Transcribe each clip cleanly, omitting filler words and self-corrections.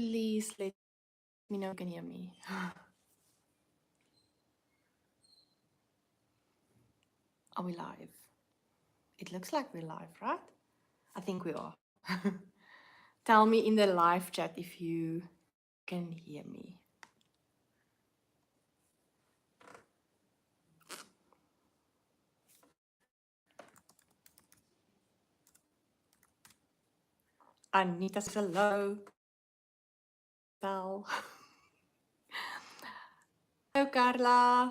please let me know you can hear me. Are we live? It looks like we're live, right? I think we are. Tell me in the live chat if you can hear me. Anita says hello. Hello, Carla.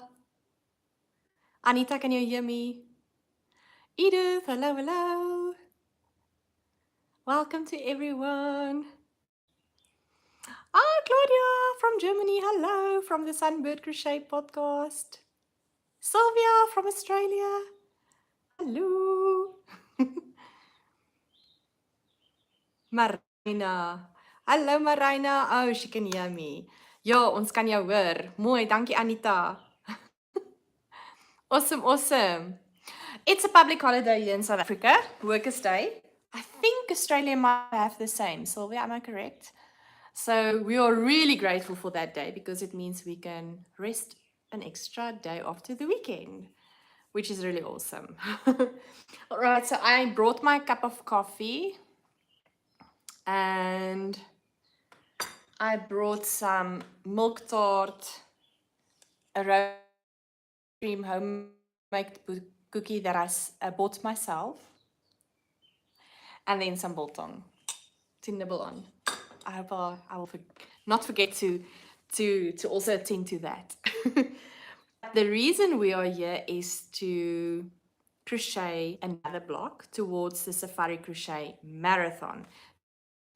Anita, can you hear me? Edith, hello, hello. Welcome to everyone. Ah, Claudia from Germany, hello, from the Sunbird Crochet podcast. Sylvia from Australia, hello. Marina, hallo Marina. Oh, she can hear me. Ja, ons kan jou hoor. Mooi, dankie Anita. Awesome, awesome. It's a public holiday here in South Africa, Workers' Day. I think Australia might have the same. Sylvia, am I correct? So we are really grateful for that day because it means we can rest an extra day after the weekend, which is really awesome. All right, so I brought my cup of coffee and I brought some milk tart, a rose cream homemade cookie that I bought myself, and then some biltong to nibble on. I hope I will not forget to also attend to that. The reason we are here is to crochet another block towards the Safari Crochet Marathon.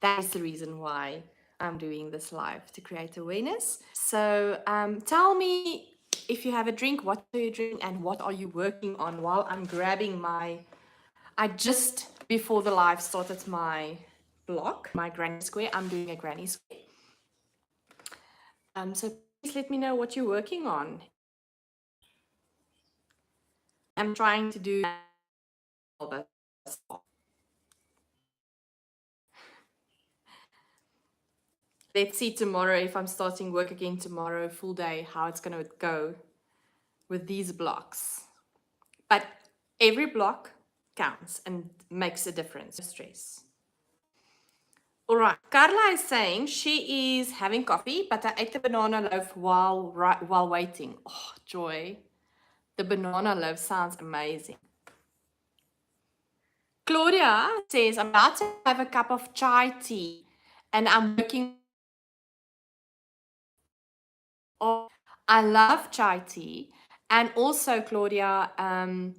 That is the reason why I'm doing this live, to create awareness. So tell me if you have a drink, what are you drinking, and what are you working on while I'm grabbing my... I just, before the live, started my block, my granny square. I'm doing a granny square. So please let me know what you're working on. I'm trying to do all this. Let's see tomorrow, if I'm starting work again tomorrow, full day, how it's going to go with these blocks. But every block counts and makes a difference. No stress. All right, Carla is saying she is having coffee, but I ate the banana loaf while waiting. Oh, joy. The banana loaf sounds amazing. Claudia says, I'm about to have a cup of chai tea and I'm working. Oh, I love chai tea. And also, Claudia, I'm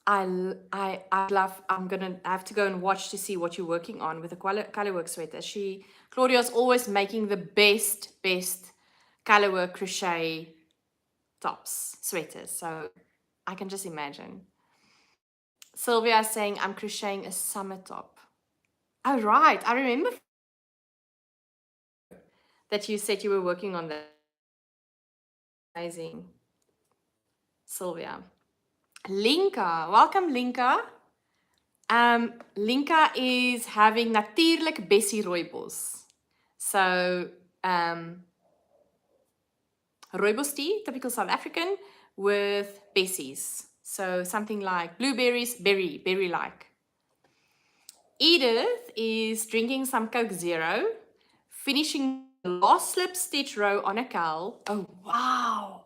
gonna have to go and watch to see what you're working on with the colorwork sweater. Claudia's always making the best colorwork crochet tops, sweaters. So I can just imagine. Sylvia is saying I'm crocheting a summer top. Oh, right. I remember that you said you were working on that. Amazing. Sylvia. Linka. Welcome, Linka. Linka is having natuurlijk Bessie rooibos. So, rooibos tea, typical South African, with Bessies. So something like blueberries, berry-like. Edith is drinking some Coke Zero, finishing the last slip stitch row on a cowl. Oh, wow.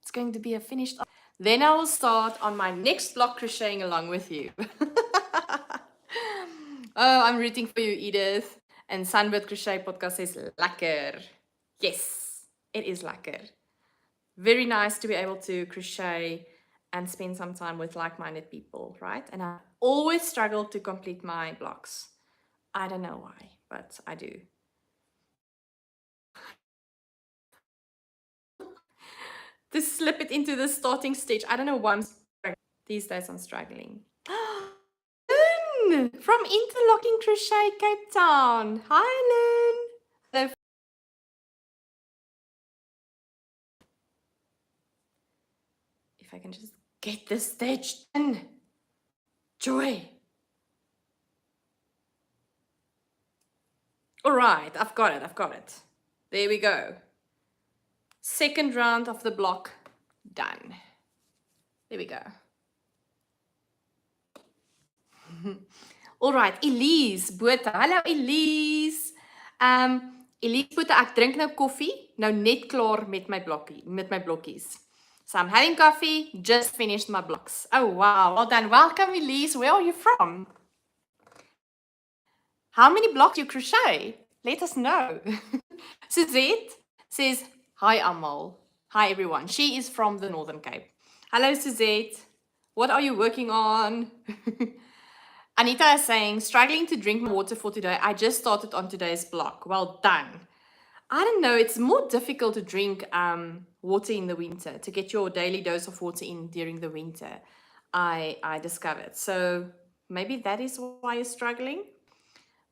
It's going to be a finished... Then I will start on my next block crocheting along with you. Oh, I'm rooting for you, Edith. And Sunbird Crochet Podcast says, lekker. Yes, it is lekker. Very nice to be able to crochet and spend some time with like-minded people, right? And I always struggle to complete my blocks. I don't know why, but I do. To slip it into the starting stitch. I don't know why I'm struggling. These days I'm struggling. Lynn from Interlocking Crochet, Cape Town. Hi, Lynn. If I can just get this stitch done. Joy. All right, I've got it. There we go. Second round of the block done. There we go. All right, Elise Botha. Hallo Elise. Elise Botha, ek drink nou koffie, nou net klaar met my blokkies. So I'm having coffee, just finished my blocks. Oh wow, well done. Welcome Elise. Where are you from? How many blocks do you crochet? Let us know. Suzette says, hi Amal. Hi everyone. She is from the Northern Cape. Hello Suzette. What are you working on? Anita is saying, struggling to drink my water for today. I just started on today's block. Well done. I don't know, it's more difficult to drink water in the winter, to get your daily dose of water in during the winter, I discovered. So maybe that is why you're struggling.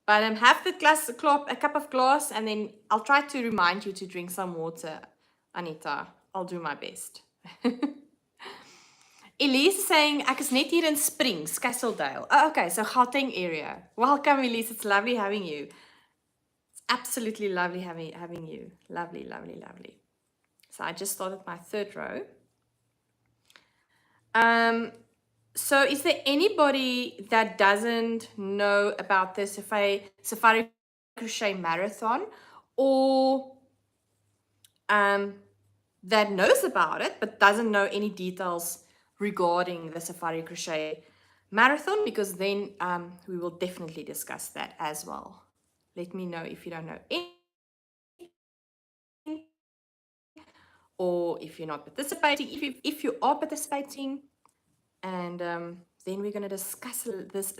But have a cup of glass, and then I'll try to remind you to drink some water, Anita. I'll do my best. Elise saying, ek is net hier in Springs, Castledale. Oh, okay, so Gauteng area. Welcome, Elise. It's lovely having you. It's absolutely lovely having you. Lovely, lovely, lovely. So I just started my third row. So is there anybody that doesn't know about the Safari Crochet Marathon, or that knows about it but doesn't know any details regarding the Safari Crochet Marathon? Because then we will definitely discuss that as well. Let me know if you don't know anything, or if you're not participating, if you are participating, and then we're going to discuss this.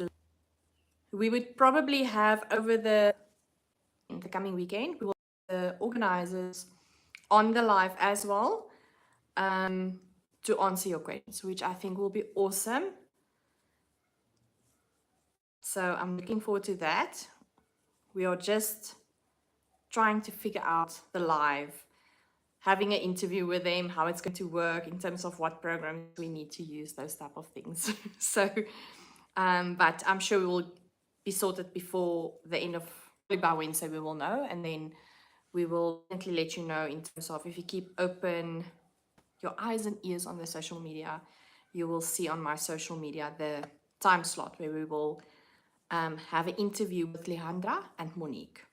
We would probably have in the coming weekend, we will have the organizers on the live as well, to answer your questions, which I think will be awesome. So I'm looking forward to that. We are just trying to figure out the live, having an interview with them, how it's going to work in terms of what programs we need to use, those type of things. So, but I'm sure we will be sorted before the end of, by Wednesday we will know, and then we will definitely let you know in terms of, if you keep open your eyes and ears on the social media, you will see on my social media the time slot where we will have an interview with Leandra and Monique.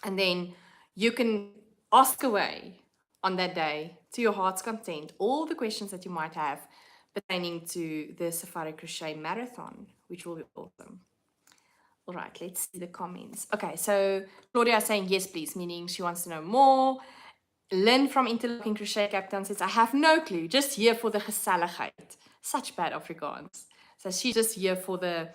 And then you can ask away on that day to your heart's content all the questions that you might have pertaining to the Safari Crochet Marathon, which will be awesome. All right, let's see the comments. Okay, so Claudia is saying yes, please, meaning she wants to know more. Lynn from Interlocking Crochet Cape Town says, I have no clue, just here for the geselligheid. Such bad Afrikaans. So she's just here for the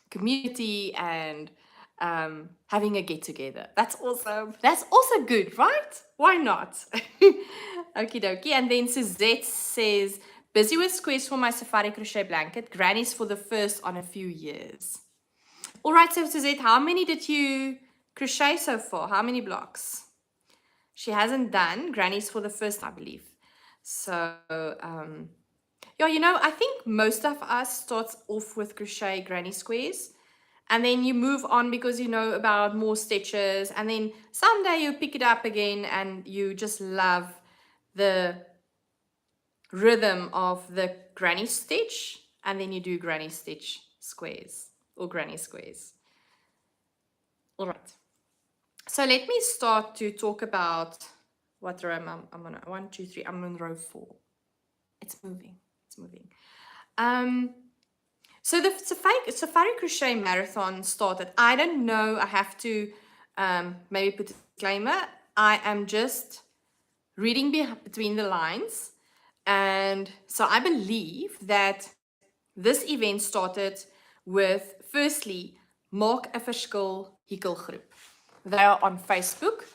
community and having a get-together. That's awesome. That's also good, right? Why not? Okie dokie. And then Suzette says, busy with squares for my Safari Crochet blanket. Granny's for the first on a few years. All right, so Suzette, how many did you crochet so far? How many blocks? She hasn't done Granny's for the first, I believe. So, yeah, you know, I think most of us starts off with crochet granny squares, and then you move on because you know about more stitches, and then someday you pick it up again and you just love the rhythm of the granny stitch, and then you do granny stitch squares or granny squares. All right. So let me start to talk about what row I'm on. 1, 2, 3. I'm on row 4. It's moving. It's moving. So the Safari Crochet Marathon started. I don't know. I have to maybe put a disclaimer. I am just reading between the lines. And so I believe that this event started with, firstly, Maak 'n Verskil Hekel groep. They are on Facebook,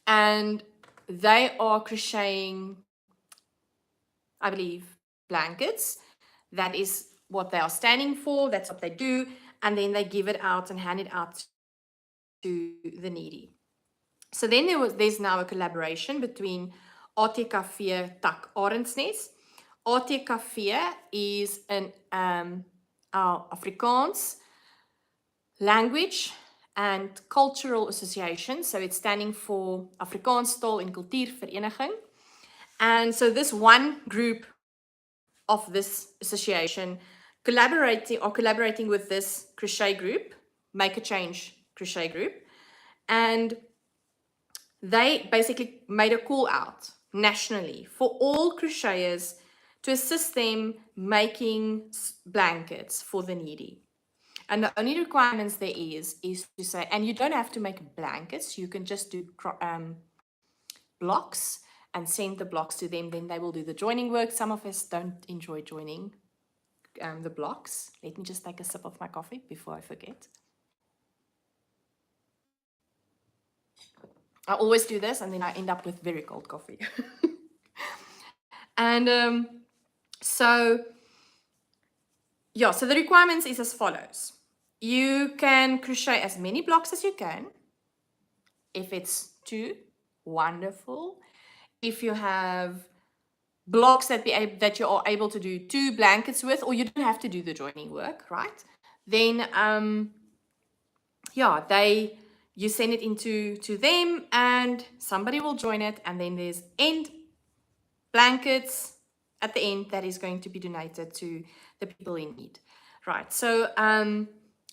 and they are crocheting, I believe, blankets. That is what they are standing for. That's what they do. And then they give it out and hand it out to the needy. So then there's now a collaboration between ATKV-tak Arendsnes. ATKV is our Afrikaans language and Cultural Association. So it's standing for Afrikaans Taal en Kultuurvereniging. And so this one group of this association collaborating with this crochet group, Make a Change crochet group, and they basically made a call out nationally for all crocheters to assist them making blankets for the needy. And the only requirements there is to say, and you don't have to make blankets, you can just do blocks and send the blocks to them, then they will do the joining work. Some of us don't enjoy joining the blocks. Let me just take a sip of my coffee before I forget. I always do this and then I end up with very cold coffee. And so the requirements is as follows. You can crochet as many blocks as you can. If it's 2, wonderful. If you have blocks that you are able to do 2 blankets with, or you don't have to do the joining work, right? Then you send it to them and somebody will join it, and then there's end blankets at the end that is going to be donated to the people in need, right? So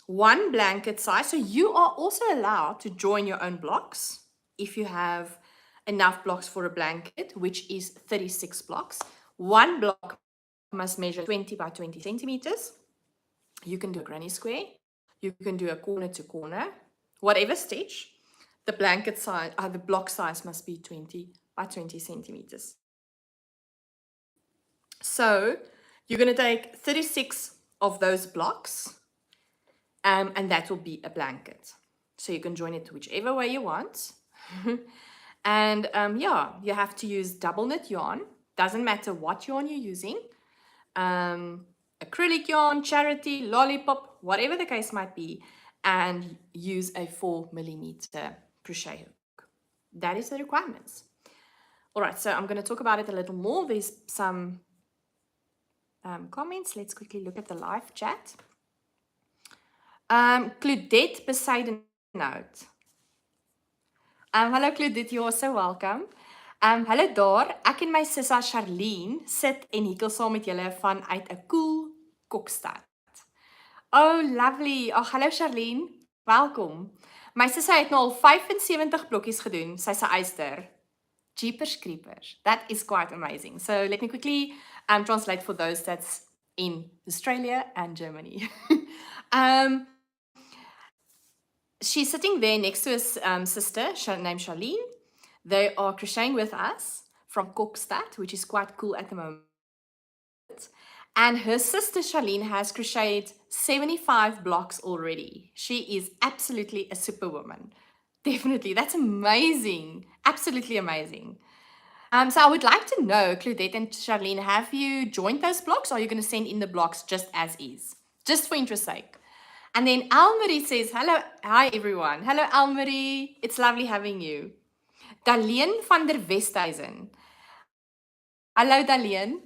1 blanket size. So you are also allowed to join your own blocks if you have enough blocks for a blanket, which is 36 blocks. 1 block must measure 20 by 20 centimeters. You can do a granny square. You can do a corner to corner, whatever stitch. The blanket size, the block size must be 20 by 20 centimeters. So you're going to take 36 of those blocks, and that will be a blanket. So you can join it whichever way you want. And you have to use double knit yarn. Doesn't matter what yarn you're using. Acrylic yarn, charity, lollipop, whatever the case might be, and use a 4mm crochet hook. That is the requirements. All right, so I'm going to talk about it a little more. There's some comments. Let's quickly look at the live chat. Claudette Bezuidenhout. Hello Claudette, you're so welcome. Hallo daar, ek en my sissa Jalene sit en hekel saam met julle vanuit 'n cool Kokstad. Oh, lovely. Oh, hallo Jalene. Welkom. My sissa het nou al 75 blokkies gedoen. Sy's 'n eyster. Jeepers creepers. That is quite amazing. So let me quickly translate for those that's in Australia and Germany. She's sitting there next to his sister named Jalene. They are crocheting with us from Kokstad, which is quite cool at the moment. And her sister Jalene has crocheted 75 blocks already. She is absolutely a superwoman. Definitely. That's amazing. Absolutely amazing. So I would like to know, Claudette and Jalene, have you joined those blocks, or are you going to send in the blocks just as is? Just for interest sake. And then Almarie says, hello, hi everyone. Hello Almarie, it's lovely having you. Jalene van der Westhuizen. Hello Jalene.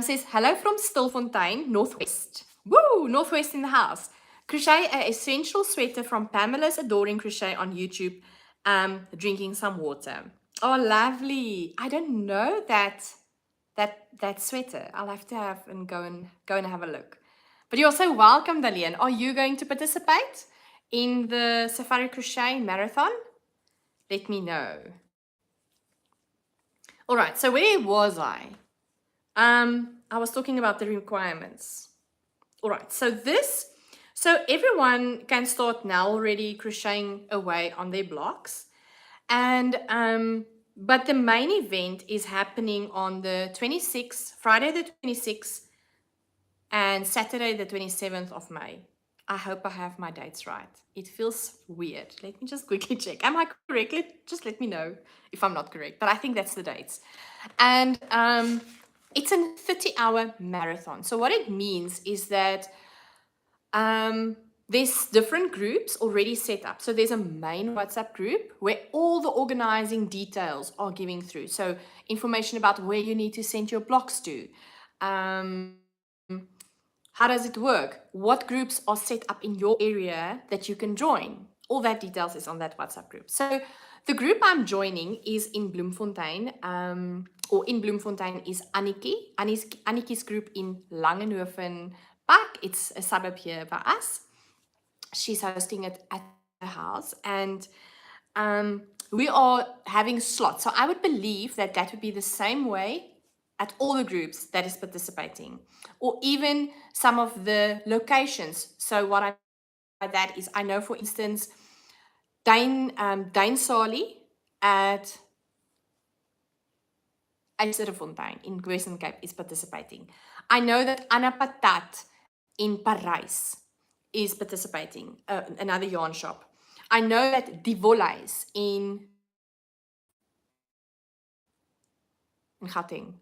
Says, hello from Stilfontein, Northwest. Woo, Northwest in the house. Crochet an essential sweater from Pamela's Adoring Crochet on YouTube, drinking some water. Oh, lovely. I don't know that sweater. I'll have to go and have a look. But you're so welcome, Jalene. Are you going to participate in the Safari Crochet Marathon? Let me know. All right, so where was I? I was talking about the requirements. All right, so everyone can start now already crocheting away on their blocks. And but the main event is happening on the 26th, Friday the 26th, and Saturday the 27th of May. I hope I have my dates right. It feels weird. Let me just quickly check. Am I correct? Just let me know if I'm not correct. But I think that's the dates. And it's a 30-hour marathon. So what it means is that there's different groups already set up. So there's a main WhatsApp group where all the organizing details are giving through. So information about where you need to send your blocks to. How does it work? What groups are set up in your area that you can join? All that details is on that WhatsApp group. So the group I'm joining is in Bloemfontein, or in Bloemfontein is Annie's group in Langenhoven Park. It's a suburb here by us. She's hosting it at her house, and we are having slots. So I would believe that that would be the same way at all the groups that is participating, or even some of the locations. So what I mean by that is, I know, for instance, Dane Sali at IJsselfontein in Western Cape is participating. I know that Anna Patat in Paris is participating, another yarn shop. I know that Divolais in Gauteng.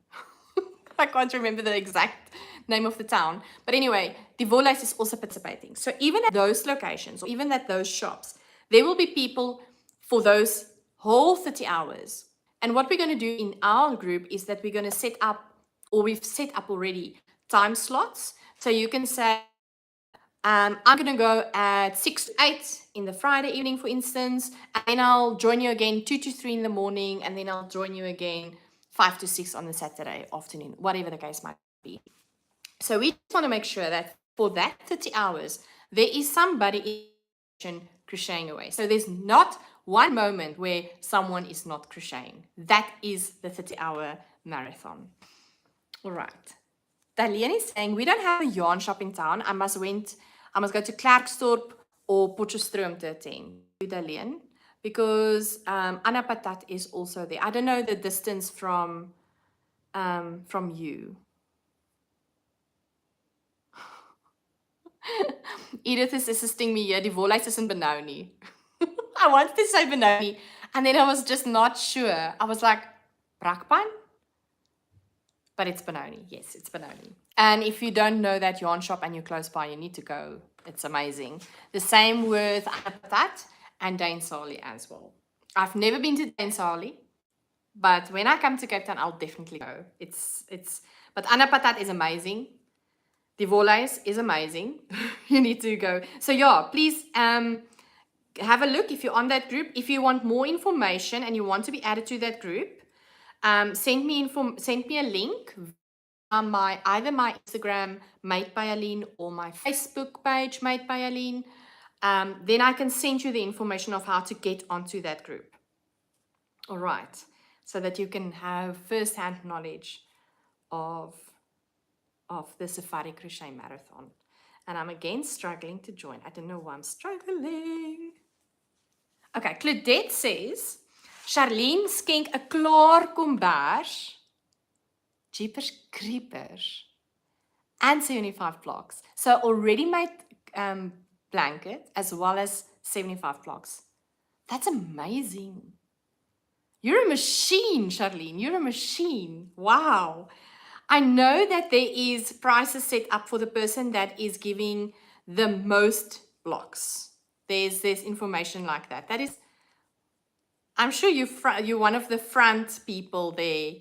I can't remember the exact name of the town. But anyway, Divolais is also participating. So even at those locations, or even at those shops, there will be people for those whole 30 hours. And what we're going to do in our group is that we're going to set up, or we've set up already, time slots. So you can say, I'm going to go at 6 to 8 in the Friday evening, for instance, and then I'll join you again 2 to 3 in the morning, and then I'll join you again 5 to 6 on the Saturday afternoon, whatever the case might be. So we just want to make sure that for that 30 hours, there is somebody in crocheting away. So there's not one moment where someone is not crocheting. That is the 30-hour marathon. All right. Jalene is saying, we don't have a yarn shop in town. I must go to Klerksdorp or Potchefstroom to attend. Jalene, because Anna Patat is also there. I don't know the distance from you. Edith is assisting me here. Die Wolhuis is in Benoni. I wanted to say Benoni, and then I was just not sure. I was like, Brakpan? But it's Benoni. Yes, it's Benoni. And if you don't know that yarn shop and you're close by, you need to go. It's amazing. The same with Anna Patat and Dane Sali as well. I've never been to Dane Sali, but when I come to Cape Town, I'll definitely go. But Anna Patat is amazing. Die Wolhuis is amazing. You need to go. So yeah, please have a look if you're on that group. If you want more information and you want to be added to that group, send me a link on either my Instagram, Made by Jalene, or my Facebook page, Made by Jalene. Then I can send you the information of how to get onto that group. All right, so that you can have first-hand knowledge of the Safari Crochet Marathon. And I'm again struggling to join. I don't know why I'm struggling. Okay, Claudette says, Charlene skenk 'n klaar kombers, jeepers creepers, and 75 blocks. So already made blanket as well as 75 blocks. That's amazing. You're a machine, Charlene. You're a machine. Wow. I know that there is prices set up for the person that is giving the most blocks. There's information like that. That is, I'm sure you're one of the front people there.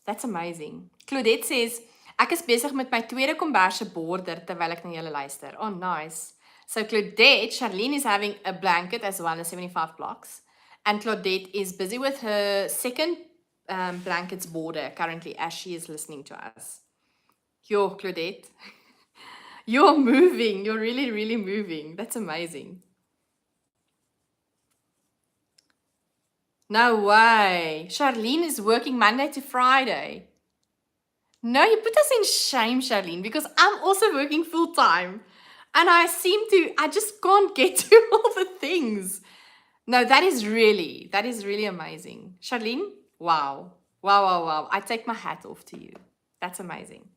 That's amazing. Claudette says, ek is besig met my tweede komberse border terwyl ek na julle luister. Oh, nice. So Claudette, Charlene is having a blanket as well as 75 blocks. And Claudette is busy with her second blankets border currently as she is listening to us. Yo, Claudette, you're moving. You're really, really moving. That's amazing. No way. Charlene is working Monday to Friday. No, you put us in shame, Charlene, because I'm also working full time. And I just can't get to all the things. No, that is really amazing. Charlene, wow. Wow, wow, wow. I take my hat off to you. That's amazing.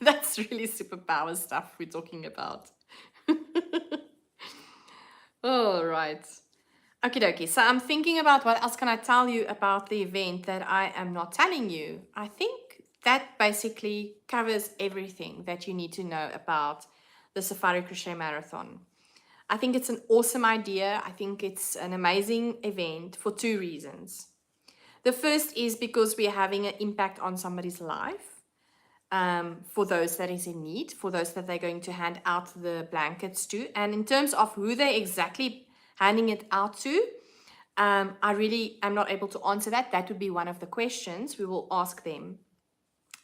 That's really superpower stuff we're talking about. All right. Okie dokie. So I'm thinking about what else can I tell you about the event that I am not telling you. I think that basically covers everything that you need to know about the Safari Crochet Marathon. I think it's an awesome idea. I think it's an amazing event for two reasons. The first is because we're having an impact on somebody's life. for those that is in need, for those that they're going to hand out the blankets to. And in terms of who they exactly handing it out to, I really am not able to answer that. That would be one of the questions we will ask them.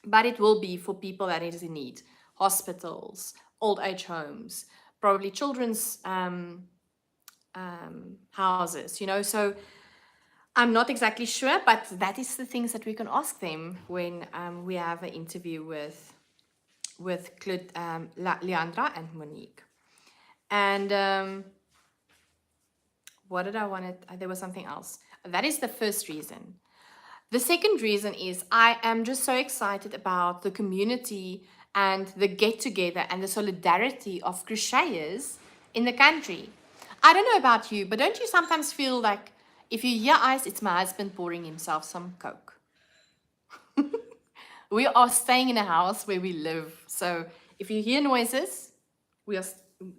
But it will be for people that is in need. Hospitals, old age homes, probably children's houses, you know. So I'm not exactly sure, but that is the things that we can ask them when we have an interview with Leandra and Monique. And what did I want to, there was something else. That is the first reason. The second reason is I am just so excited about the community and the get-together and the solidarity of crocheters in the country. I don't know about you, but don't you sometimes feel like if you hear ice, it's my husband pouring himself some Coke? We are staying in a house where we live. So if you hear noises,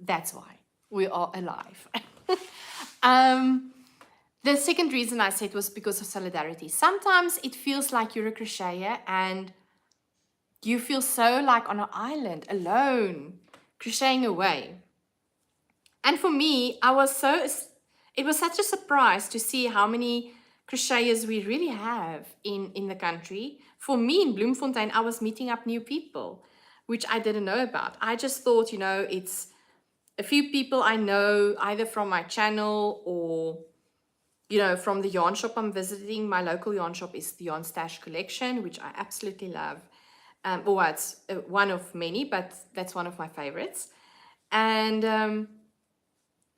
that's why we are alive. The second reason I said was because of solidarity. Sometimes it feels like you're a crocheter and you feel so like on an island, alone, crocheting away. And for me, it was such a surprise to see how many crocheters we really have in the country. For me in Bloemfontein, I was meeting up new people, which I didn't know about. I just thought, you know, it's a few people I know either from my channel or, you know, from the yarn shop I'm visiting. My local yarn shop is the Yarn Stash Collection, which I absolutely love. Well, it's one of many, but that's one of my favorites. And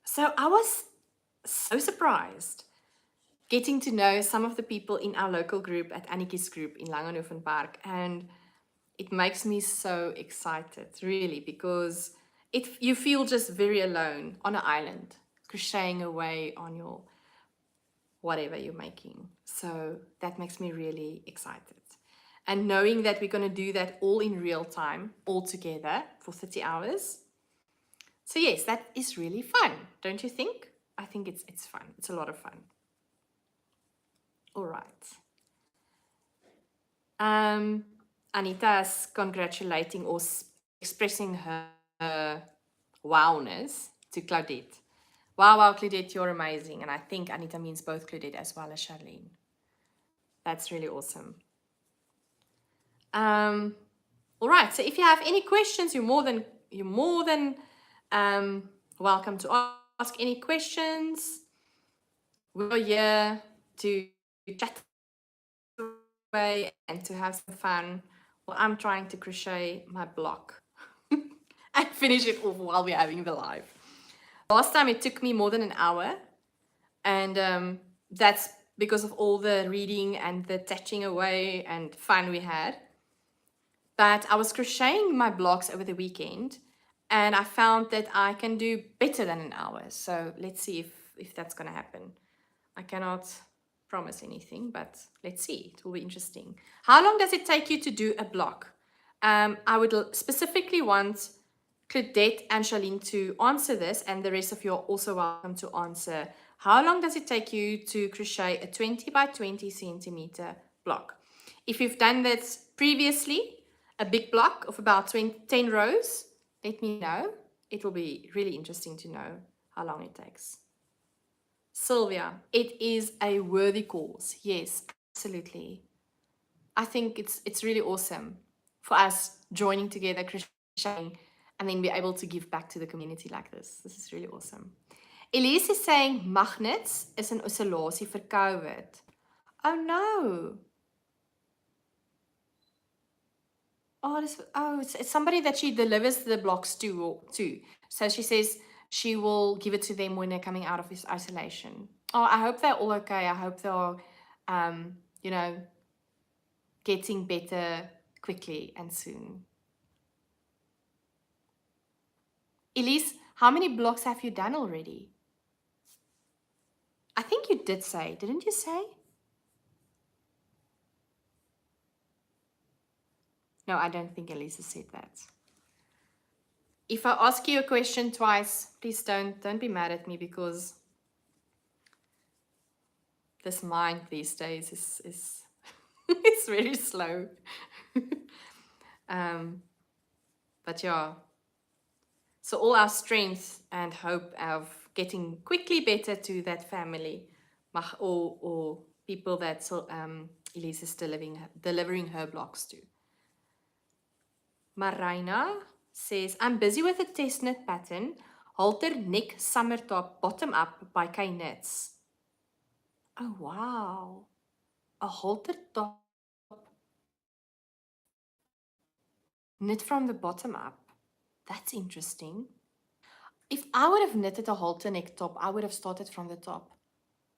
so I was so surprised getting to know some of the people in our local group at Annie's group in Langenhoven Park. And it makes me so excited, really, because you feel just very alone on an island, crocheting away on your whatever you're making. So that makes me really excited. And knowing that we're going to do that all in real time, all together for 30 hours. So yes, that is really fun, don't you think? I think it's fun. It's a lot of fun. All right. Anita's congratulating or expressing her wowness to Claudette. Wow, Claudette, you're amazing. And I think Anita means both Claudette as well as Jalene. That's really awesome. All right, so if you have any questions, you're more than welcome to ask any questions. We're here to chat away and to have some fun. Well, I'm trying to crochet my block and finish it off while we're having the live. Last time it took me more than an hour, and that's because of all the reading and the touching away and fun we had. But I was crocheting my blocks over the weekend, and I found that I can do better than an hour. So let's see if that's going to happen. I cannot promise anything, but let's see. It will be interesting. How long does it take you to do a block? I would specifically want Claudette and Jalene to answer this, and the rest of you are also welcome to answer. How long does it take you to crochet a 20 by 20 centimeter block? If you've done that previously, a big block of about 10 rows, let me know. It will be really interesting to know how long it takes. Sylvia, it is a worthy cause. Yes, absolutely. I think it's really awesome for us joining together, crocheting, and then be able to give back to the community like this. This is really awesome. Elise is saying magnets is an isolasie vir COVID. Oh no. Oh, it's somebody that she delivers the blocks to. So she says she will give it to them when they're coming out of this isolation. Oh, I hope they're all okay. I hope they're, you know, getting better quickly and soon. Elise, how many blocks have you done already? I think you did say, didn't you say? No, I don't think Elisa said that. If I ask you a question twice, please don't be mad at me, because this mind these days is it's very slow. But yeah, so all our strength and hope of getting quickly better to that family, or people that Elise is delivering her blocks to. Marina says, I'm busy with a test knit pattern, halter neck summer top bottom up by K Knits. Oh wow, a halter top knit from the bottom up. That's interesting. If I would have knitted a halter neck top, I would have started from the top.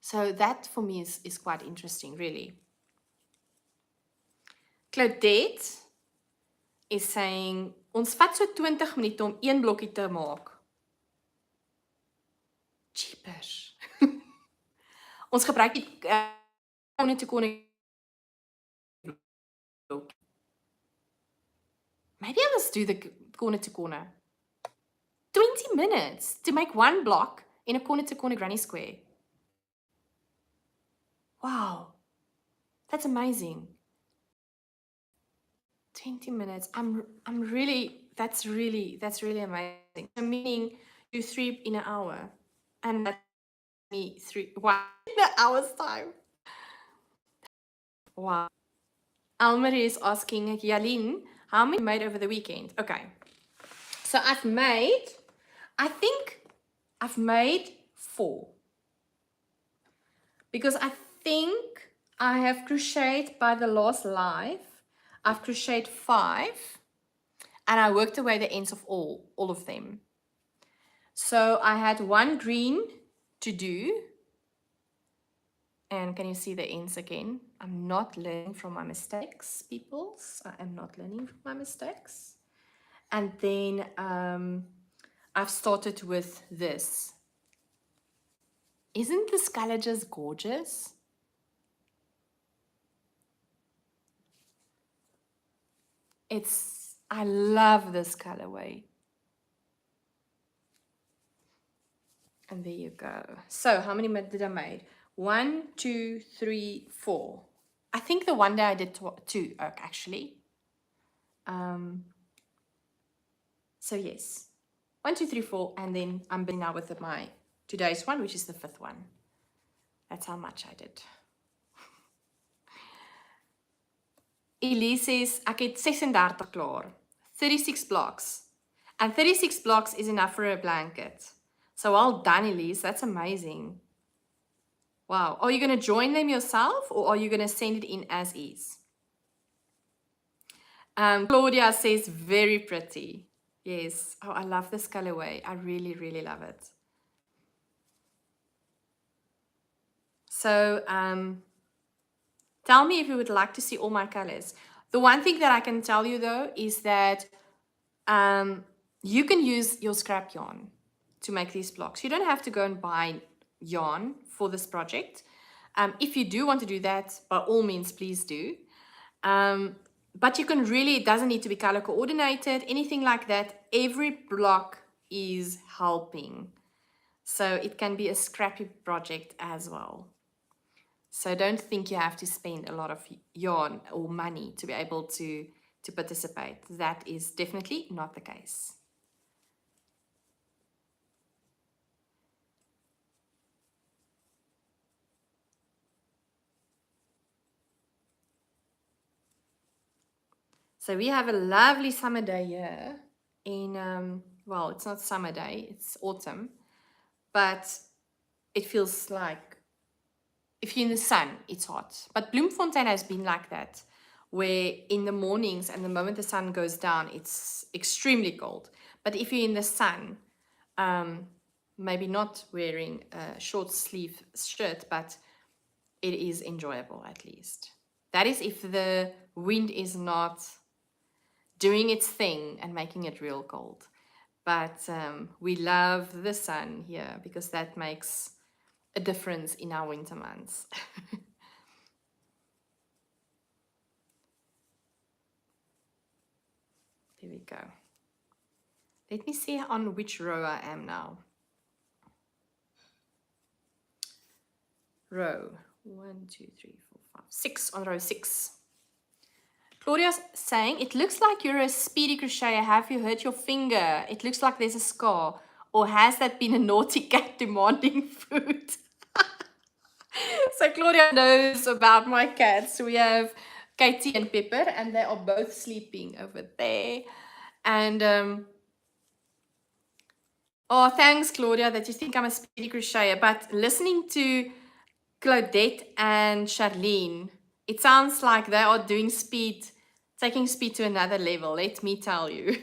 So that for me is quite interesting, really. Claudette is saying, ons vat so 20 minute om een blokkie te maak. Cheapers. Ons gebruik die corner to corner blok. Maybe I must do the corner to corner. 20 minutes to make one block in a corner to corner granny square. Wow, that's amazing. 20 minutes. That's really amazing. So meaning do 3 in an hour, and that's me 1 in an hour's time. Wow. Almarie is asking, Jalene, how many you made over the weekend? Okay. So I think I've made 4. Because I think I have crocheted by the last live. I've crocheted 5. And I worked away the ends of all of them. So I had 1 green to do. And can you see the ends again? I'm not learning from my mistakes, peoples. I am not learning from my mistakes. And then I've started with this. Isn't this color just gorgeous? I love this colorway. And there you go. So how many did I make? 1, 2, 3, 4. I think the one day I did 2 actually. So yes, 1, 2, 3, 4, and then I'm busy now with my today's one, which is the 5th one. That's how much I did. Elise says, ek het 36 klaar. 36 blocks. And 36 blocks is enough for a blanket. So well done, Elise. That's amazing. Wow. Are you going to join them yourself, or are you going to send it in as is? Claudia says, very pretty. Yes. Oh, I love this colorway. I really, really love it. So tell me if you would like to see all my colors. The one thing that I can tell you though is that you can use your scrap yarn to make these blocks. You don't have to go and buy yarn for this project. If you do want to do that, by all means, please do. But you can really, it doesn't need to be color coordinated, anything like that. Every block is helping. So it can be a scrappy project as well. So don't think you have to spend a lot of yarn or money to be able to participate. That is definitely not the case. So we have a lovely summer day here in, well, it's not summer day, it's autumn, but it feels like if you're in the sun, it's hot. But Bloemfontein has been like that, where in the mornings and the moment the sun goes down, it's extremely cold. But if you're in the sun, maybe not wearing a short sleeve shirt, but it is enjoyable at least. That is if the wind is not doing its thing and making it real cold. But we love the sun here because that makes a difference in our winter months. There we go. Let me see on which row I am now. Row 1, 2, 3, 4, 5, 6, on row 6. Claudia's saying, it looks like you're a speedy crocheter. Have you hurt your finger? It looks like there's a scar. Or has that been a naughty cat demanding food? So Claudia knows about my cats. We have Katie and Pepper, and they are both sleeping over there. And oh, thanks, Claudia, that you think I'm a speedy crocheter. But listening to Claudette and Charlene, it sounds like they are doing speed, taking speed to another level. Let me tell you.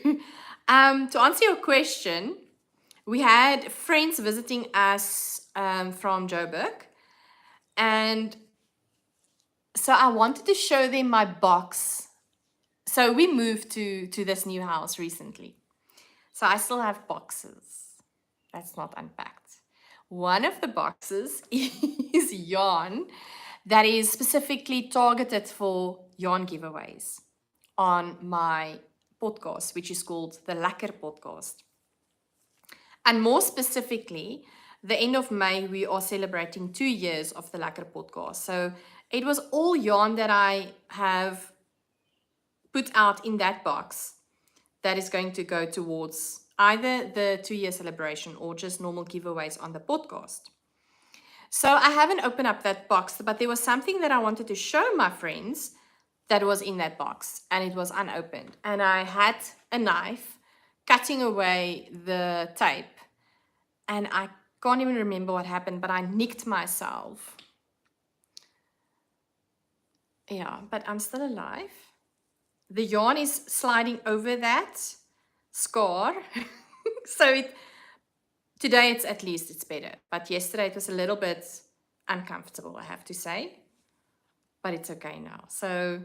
To answer your question, we had friends visiting us from Joburg. And so I wanted to show them my box. So we moved to this new house recently. So I still have boxes. That's not unpacked. One of the boxes is yarn that is specifically targeted for yarn giveaways on my podcast, which is called the Lekker Podcast. And more specifically, the end of May, we are celebrating 2 years of the Lekker Podcast. So it was all yarn that I have put out in that box that is going to go towards either the 2-year celebration or just normal giveaways on the podcast. So I haven't opened up that box, but there was something that I wanted to show my friends that was in that box, and it was unopened. And I had a knife cutting away the tape, and I can't even remember what happened, but I nicked myself. Yeah, but I'm still alive. The yarn is sliding over that scar. So today it's at least it's better. But yesterday it was a little bit uncomfortable, I have to say. But it's okay now. So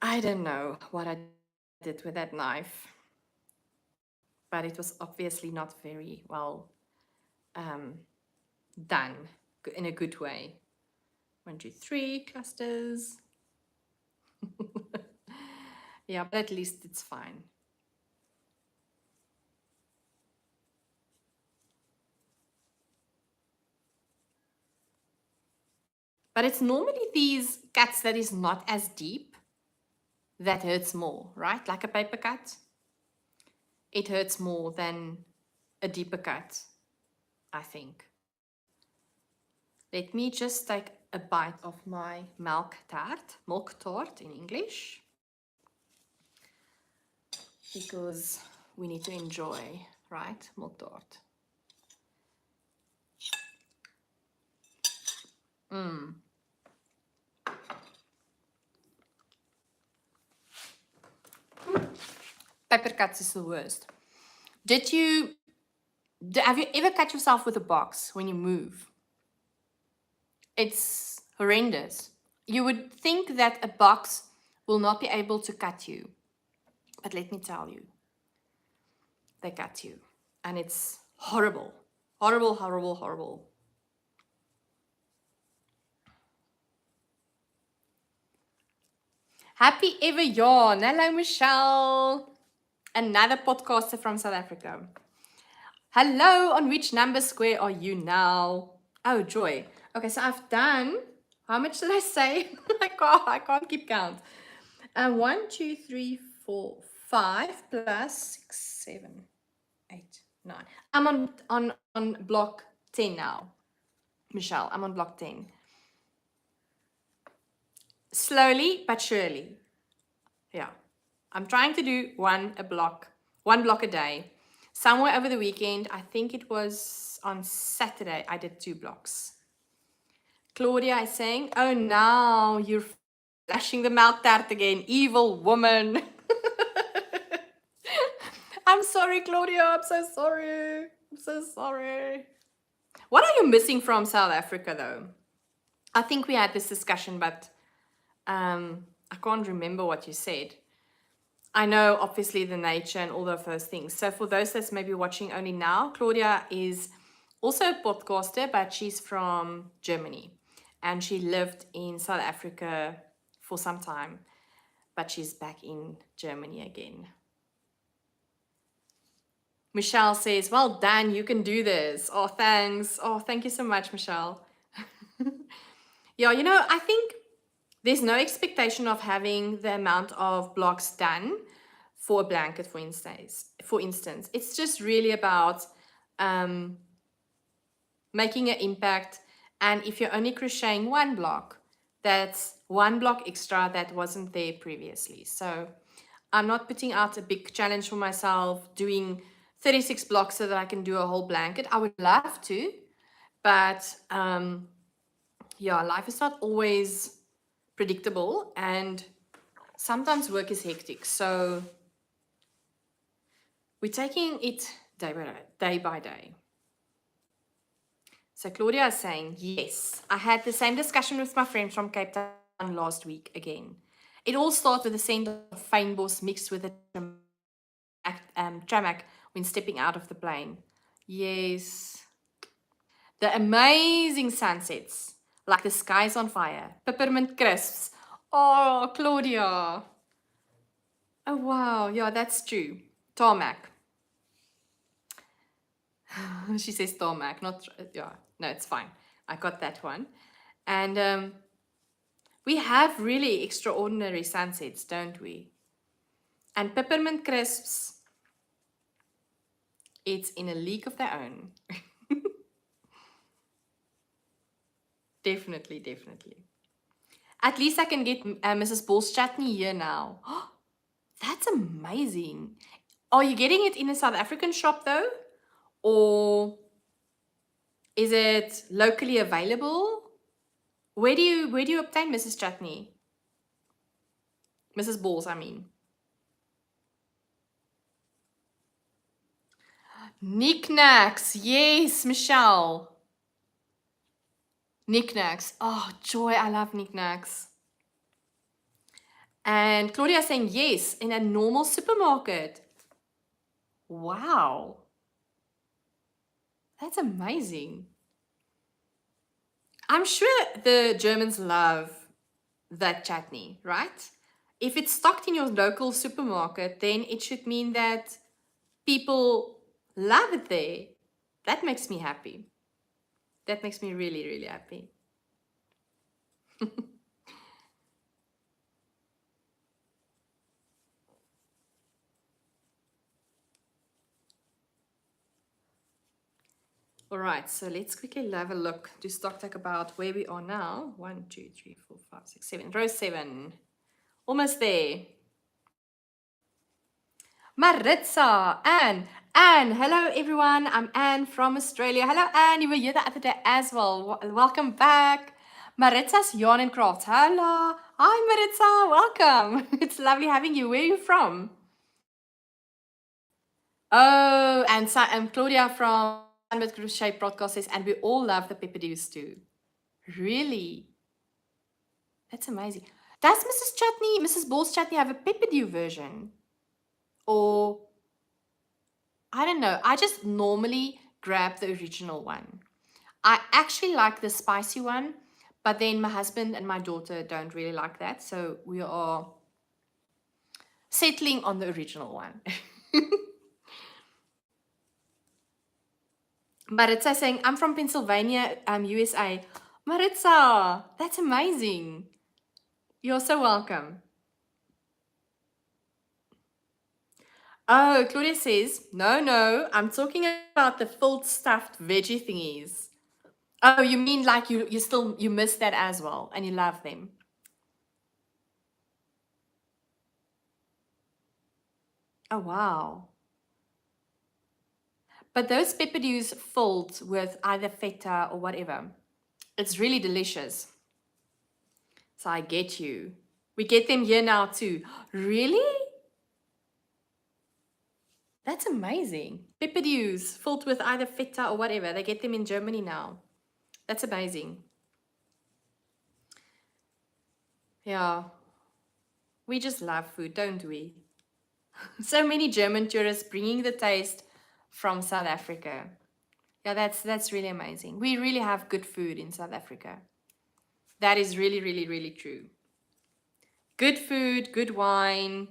I don't know what I did with that knife. But it was obviously not very well done in a good way. 1, 2, 3 clusters. Yeah, but at least it's fine. But it's normally these cuts that is not as deep that hurts more, right? Like a paper cut. It hurts more than a deeper cut, I think. Let me just take a bite of my milk tart in English, because we need to enjoy, right? Milk tart. Paper cuts is the worst. Have you ever cut yourself with a box when you move? It's horrendous. You would think that a box will not be able to cut you. But let me tell you, they cut you. And it's horrible. Horrible, horrible, horrible. Happy ever yarn. Hello, Michelle. Another podcaster from South Africa. Hello, on which number square are you now? Oh, joy. Okay, so I've done, how much did I say? I can't keep count. 1, 2, 3, 4, 5 plus 6, 7, 8, 9. I'm on block 10 now. Michelle, I'm on block 10. Slowly but surely. Yeah. I'm trying to do one block a day. Somewhere over the weekend, I think it was on Saturday, I did 2 blocks. Claudia is saying, oh, now you're flashing the mouth tart again. Evil woman. I'm sorry, Claudia. I'm so sorry. I'm so sorry. What are you missing from South Africa, though? I think we had this discussion, but I can't remember what you said. I know, obviously, the nature and all of those things. So for those that's maybe watching only now, Claudia is also a podcaster, but she's from Germany. And she lived in South Africa for some time, but she's back in Germany again. Michelle says, well done, you can do this. Oh, thanks. Oh, thank you so much, Michelle. Yeah, I think There's no expectation of having the amount of blocks done for a blanket, for instance. It's just really about making an impact. And if you're only crocheting one block, that's one block extra that wasn't there previously. So I'm not putting out a big challenge for myself, doing 36 blocks so that I can do a whole blanket. I would love to, but yeah, life is not always predictable, and sometimes work is hectic. So we're taking it day by day. So Claudia is saying, yes, I had the same discussion with my friend from Cape Town last week again. It all started with the scent of fynbos mixed with a tramak when stepping out of the plane. Yes. The amazing sunsets, like the skies on fire, peppermint crisps. Oh, Claudia. Oh, wow. Yeah, that's true. Tarmac. She says tarmac, not, yeah, no, it's fine. I got that one. And we have really extraordinary sunsets, don't we? And peppermint crisps, it's in a league of their own. Definitely, definitely. At least I can get Mrs. Ball's chutney here now. That's amazing. Are you getting it in a South African shop though? Or is it locally available? Where do you obtain Mrs. Chutney? Mrs. Balls, I mean. Knickknacks. Yes, Michelle. Knickknacks. Oh, joy. I love knickknacks. And Claudia saying yes, in a normal supermarket. Wow. That's amazing. I'm sure the Germans love that chutney, right? If it's stocked in your local supermarket, then it should mean that people love it there. That makes me happy. That makes me really, really happy. All right, so let's quickly have a look to stock take about where we are now. 1, 2, 3, 4, 5, 6, 7. Row 7. Almost there. Maritza, Anne, hello everyone. I'm Anne from Australia. Hello Anne, you were here the other day as well. Welcome back. Maritza's Yarn and Crafts. Hello. Hi Maritza, welcome. It's lovely having you. Where are you from? Oh, and Claudia from Sunbird Crochet Podcast says, and we all love the pepperdews too. Really? That's amazing. Does Mrs. Ball's chutney have a pepperdew version? Or, I don't know. I just normally grab the original one. I actually like the spicy one, but then my husband and my daughter don't really like that. So we are settling on the original one. Maritza saying, I'm from Pennsylvania, USA. Maritza, that's amazing. You're so welcome. Oh, Claudia says, no, I'm talking about the filled stuffed veggie thingies. Oh, you mean like you miss that as well and you love them? Oh, wow. But those pepperdews filled with either feta or whatever, it's really delicious. So I get you. We get them here now too. Really? That's amazing. Pepperdews filled with either feta or whatever. They get them in Germany now. That's amazing. Yeah. We just love food, don't we? So many German tourists bringing the taste from South Africa. Yeah, that's really amazing. We really have good food in South Africa. That is really, really, really true. Good food, good wine.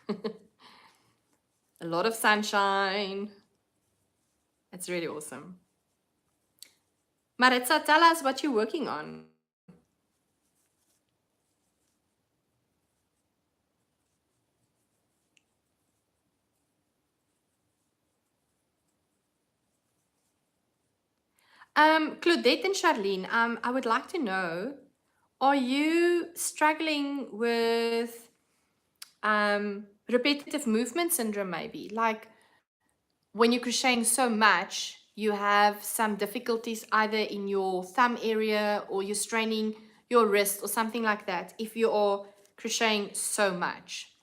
A lot of sunshine. That's really awesome. Maritza, tell us what you're working on. Claudette and Charlene, I would like to know, are you struggling with repetitive movement syndrome maybe? Like when you're crocheting so much, you have some difficulties either in your thumb area or you're straining your wrist or something like that if you are crocheting so much.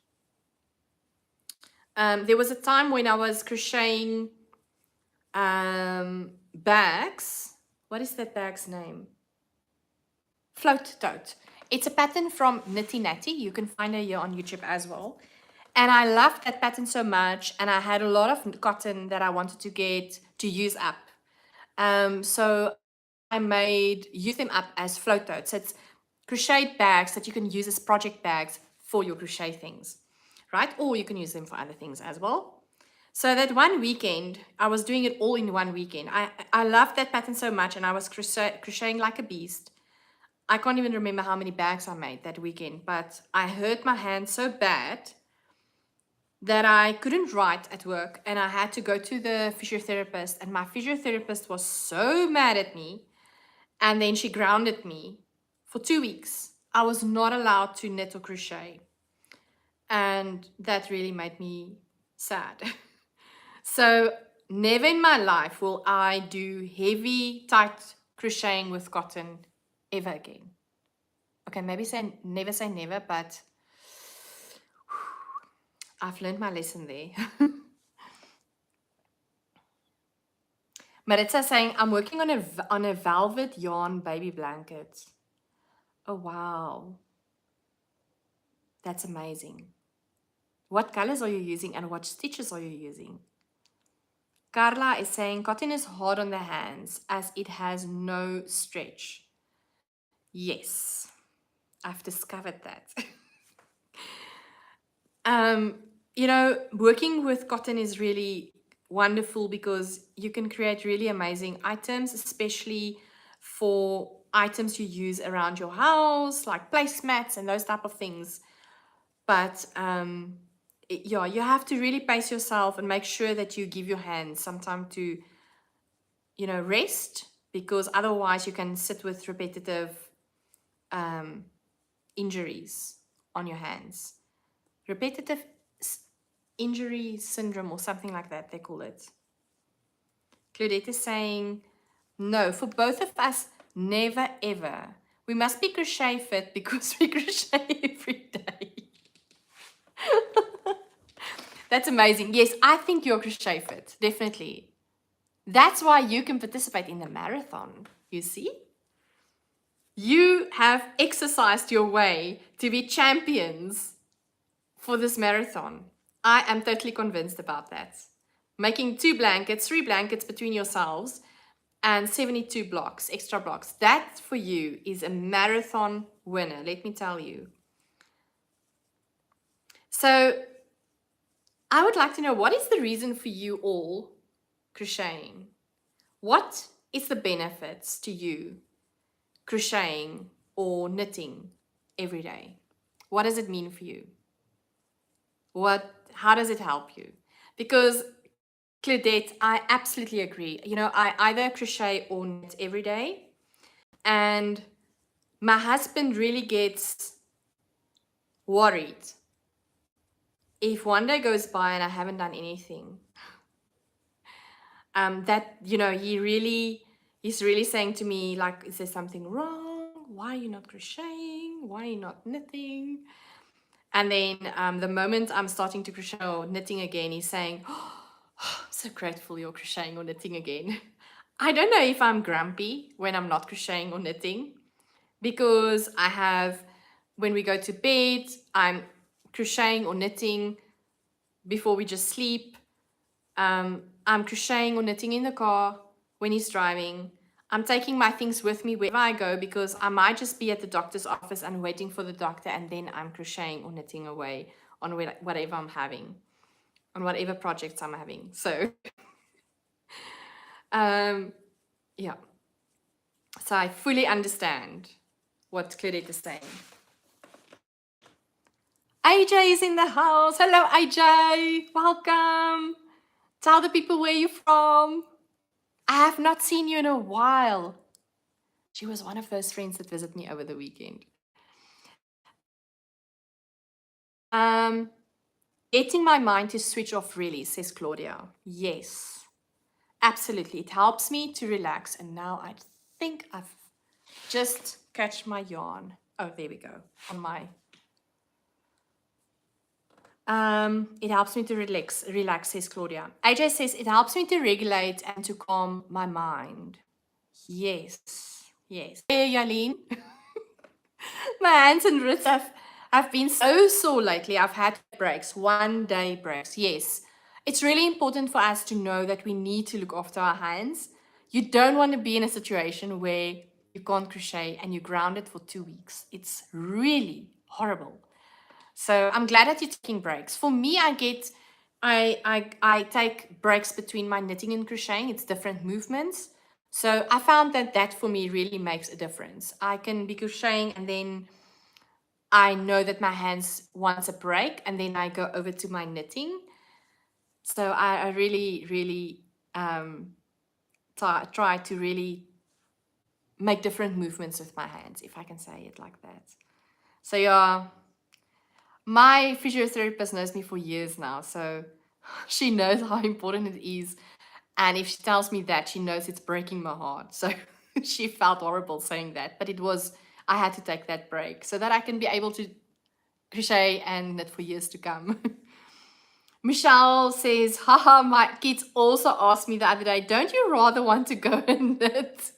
There was a time when I was crocheting bags. What is that bag's name? Float tote. It's a pattern from Nitty Natty. You can find her here on YouTube as well. And I loved that pattern so much. And I had a lot of cotton that I wanted to get to use up. So I use them up as float totes. It's crocheted bags that you can use as project bags for your crochet things, right? Or you can use them for other things as well. So that one weekend, I was doing it all in one weekend. I loved that pattern so much, and I was crocheting like a beast. I can't even remember how many bags I made that weekend, but I hurt my hand so bad that I couldn't write at work, and I had to go to the physiotherapist, and my physiotherapist was so mad at me, and then she grounded me for 2 weeks. I was not allowed to knit or crochet, and that really made me sad. So never in my life will I do heavy, tight crocheting with cotton ever again. Okay, maybe never say never, but I've learned my lesson there. Maritza saying, I'm working on a velvet yarn baby blanket. Oh, wow. That's amazing. What colors are you using and what stitches are you using? Carla is saying, cotton is hard on the hands as it has no stretch. Yes, I've discovered that. You know, working with cotton is really wonderful because you can create really amazing items, especially for items you use around your house, like placemats and those type of things. But yeah, you have to really pace yourself and make sure that you give your hands some time to, you know, rest, because otherwise you can sit with repetitive injuries on your hands. Repetitive injury syndrome or something like that, they call it. Claudette is saying, no, for both of us, never ever. We must be crochet fit because we crochet every day. That's amazing. Yes, I think you're crochet fit, definitely. That's why you can participate in the marathon, you see? You have exercised your way to be champions for this marathon. I am totally convinced about that. Making 2 blankets, 3 blankets between yourselves and 72 blocks, extra blocks. That for you is a marathon winner, let me tell you. So I would like to know, what is the reason for you all crocheting? What is the benefits to you crocheting or knitting every day? What does it mean for you? How does it help you? Because Claudette, I absolutely agree. You know, I either crochet or knit every day, and my husband really gets worried if one day goes by and I haven't done anything. That, you know, he's really saying to me, like, is there something wrong? Why are you not crocheting? Why are you not knitting? And then the moment I'm starting to crochet or knitting again, he's saying, oh, I'm so grateful you're crocheting or knitting again. I don't know if I'm grumpy when I'm not crocheting or knitting, because when we go to bed, I'm crocheting or knitting before we just sleep. I'm crocheting or knitting in the car when he's driving. I'm taking my things with me wherever I go, because I might just be at the doctor's office and waiting for the doctor, and then I'm crocheting or knitting away on whatever I'm having, on whatever projects I'm having. So, yeah. So I fully understand what Claudette is saying. AJ is in the house. Hello, AJ. Welcome. Tell the people where you're from. I have not seen you in a while. She was one of those friends that visited me over the weekend. Getting my mind to switch off really, says Claudia. Yes, absolutely. It helps me to relax. And now I think I've just catch my yarn. Oh, there we go. On my it helps me to relax, says Claudia. AJ says it helps me to regulate and to calm my mind. Yes, yes. Hey, Jalene. My hands and wrists have been so sore lately. I've had breaks, 1-day breaks. Yes, it's really important for us to know that we need to look after our hands. You don't want to be in a situation where you can't crochet and you're grounded for 2 weeks. It's really horrible. So I'm glad that you're taking breaks. For me, I take breaks between my knitting and crocheting. It's different movements. So I found that for me really makes a difference. I can be crocheting and then I know that my hands wants a break and then I go over to my knitting. So I really, really try to really make different movements with my hands, if I can say it like that. So yeah, my physiotherapist knows me for years now, so she knows how important it is. And if she tells me that, she knows it's breaking my heart. So she felt horrible saying that, but I had to take that break so that I can be able to crochet and knit for years to come. Michelle says, haha, my kids also asked me the other day, don't you rather want to go and knit?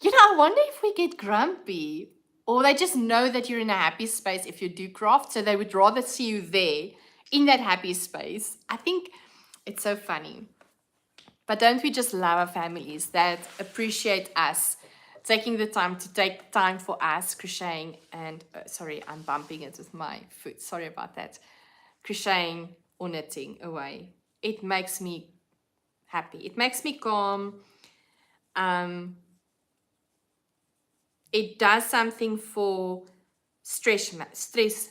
You know, I wonder if we get grumpy or they just know that you're in a happy space if you do craft, so they would rather see you there in that happy space. I think it's so funny. But don't we just love our families that appreciate us taking the time to take time for us crocheting and, sorry, I'm bumping it with my foot. Sorry about that. Crocheting or knitting away. It makes me happy. It makes me calm. It does something for stress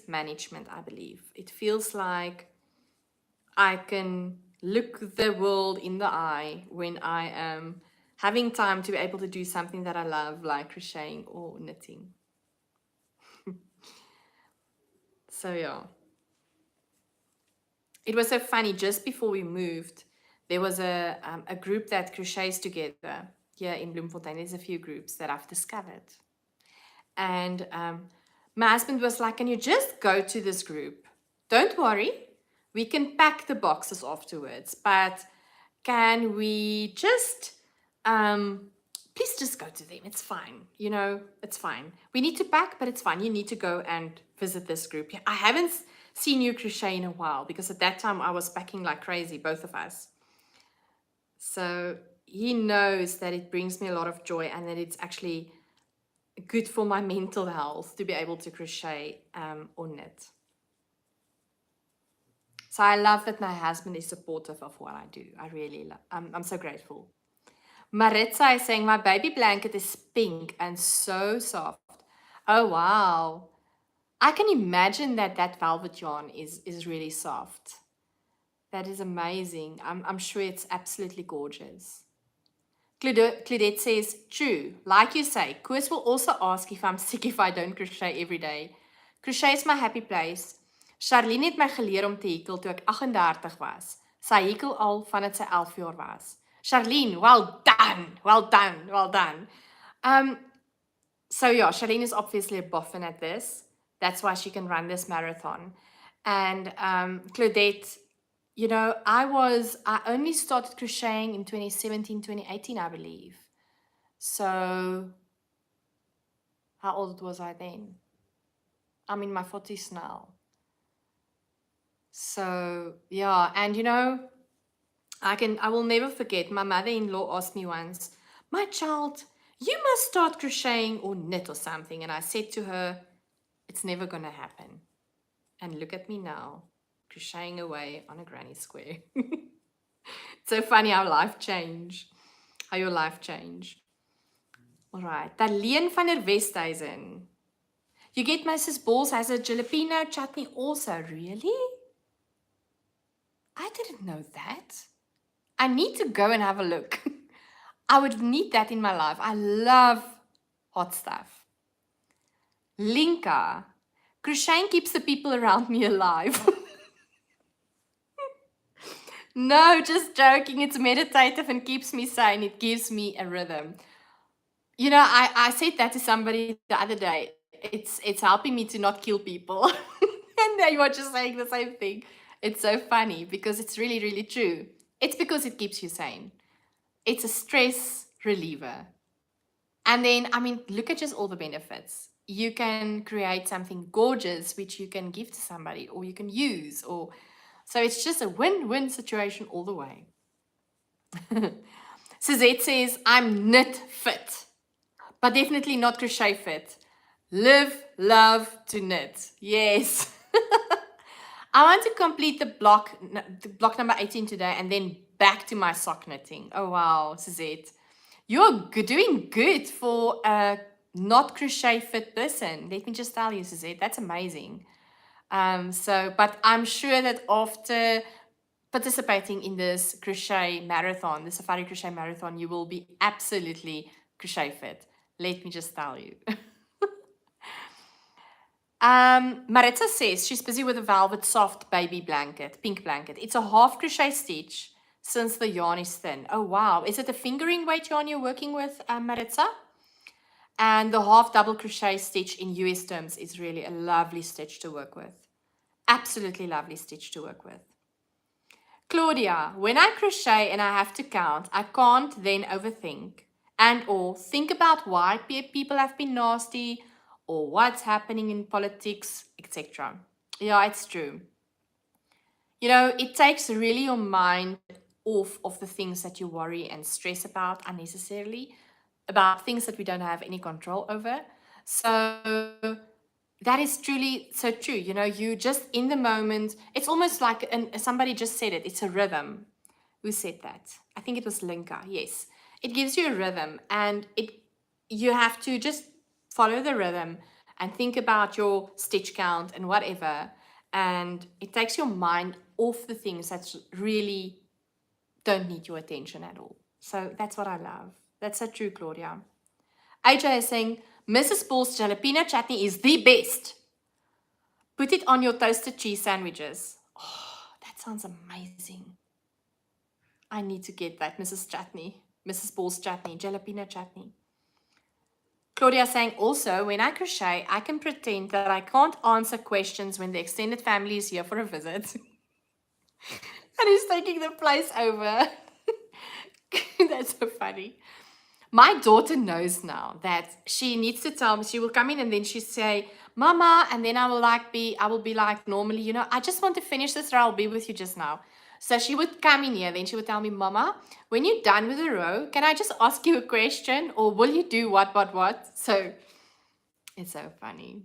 management, I believe. It feels like I can look the world in the eye when I am having time to be able to do something that I love, like crocheting or knitting. So yeah. It was so funny, just before we moved, there was a group that crochets together here in Bloemfontein. There's a few groups that I've discovered. And my husband was like, can you just go to this group? Don't worry, we can pack the boxes afterwards, but can we just, please just go to them. It's fine. You know, it's fine. We need to pack, but it's fine. You need to go and visit this group. I haven't seen you crochet in a while because at that time I was packing like crazy, both of us. So he knows that it brings me a lot of joy and that it's actually good for my mental health to be able to crochet or knit. So I love that my husband is supportive of what I do. I really love, I'm so grateful. Maritza is saying, my baby blanket is pink and so soft. Oh, wow. I can imagine that velvet yarn is really soft. That is amazing. I'm sure it's absolutely gorgeous. Claudette says, true. Like you say, Koos will also ask if I'm sick if I don't crochet every day. Crochet is my happy place. Jalene het my geleer om te hekel toe ek 38 was. Sy hekel al vandat sy 11 jaar was. Jalene, well done, well done, well done. So yeah, Jalene is obviously a boffin at this. That's why she can run this marathon. And Claudette, you know, I only started crocheting in 2017, 2018, I believe. So how old was I then? I'm in my 40s now. So yeah, and you know, I will never forget, my mother-in-law asked me once, my child, you must start crocheting or knit or something. And I said to her, it's never gonna happen. And look at me now, crocheting away on a granny square. It's so funny how life change, how your life change. All right, Jalene van der Westhuizen. You get Mrs. Balls has a jalapeno chutney also, really? I didn't know that. I need to go and have a look. I would need that in my life. I love hot stuff. Linka, crocheting keeps the people around me alive. No, just joking. It's meditative and keeps me sane. It gives me a rhythm. You know, I said that to somebody the other day. It's helping me to not kill people. And they were just saying the same thing. It's so funny because it's really, really true. It's because it keeps you sane. It's a stress reliever. And then, I mean, look at just all the benefits. You can create something gorgeous, which you can give to somebody or you can use. So it's just a win-win situation all the way. Suzette says, I'm knit fit, but definitely not crochet fit. Live, love to knit. Yes. I want to complete the block number 18 today and then back to my sock knitting. Oh, wow, Suzette. You're doing good for a not crochet fit person. Let me just tell you, Suzette, that's amazing. But I'm sure that after participating in this crochet marathon, the Safari Crochet Marathon, you will be absolutely crochet fit. Let me just tell you. Maritza says she's busy with a velvet soft baby blanket, pink blanket. It's a half crochet stitch since the yarn is thin. Oh, wow. Is it a fingering weight yarn you're working with, Maritza? And the half double crochet stitch in US terms is really a lovely stitch to work with. Absolutely lovely stitch to work with. Claudia, when I crochet and I have to count, I can't then overthink and or think about why people have been nasty or what's happening in politics, etc. Yeah, it's true. You know, it takes really your mind off of the things that you worry and stress about unnecessarily, about things that we don't have any control over. So that is truly so true. You know, you just in the moment, it's almost like, and somebody just said it, it's a rhythm. Who said that? I think it was Linka. Yes. It gives you a rhythm and you have to just follow the rhythm and think about your stitch count and whatever. And it takes your mind off the things that really don't need your attention at all. So that's what I love. That's so true, Claudia. AJ is saying, Mrs. Paul's jalapeno chutney is the best. Put it on your toasted cheese sandwiches. Oh, that sounds amazing. I need to get that, Mrs. Paul's chutney, jalapeno chutney. Claudia saying, also, when I crochet, I can pretend that I can't answer questions when the extended family is here for a visit. And he's taking the place over. That's so funny. My daughter knows now that she needs to tell me, she will come in and then she'll say, Mama, and then I will be like, normally, you know, I just want to finish this row, I'll be with you just now. So she would come in here, then she would tell me, Mama, when you're done with the row, can I just ask you a question or will you do what? So it's so funny.